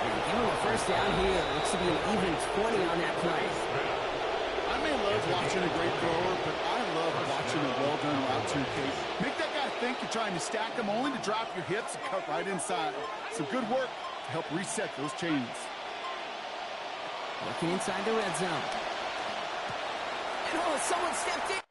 And give him a first down here. Looks to be an even 20 on that play. I may love watching a great thrower, but I love watching a well-done route too, Kate. Make that guy think you're trying to stack them, only to drop your hips and cut right inside. Some good work to help reset those chains. Working inside the red zone. And oh, someone stepped in.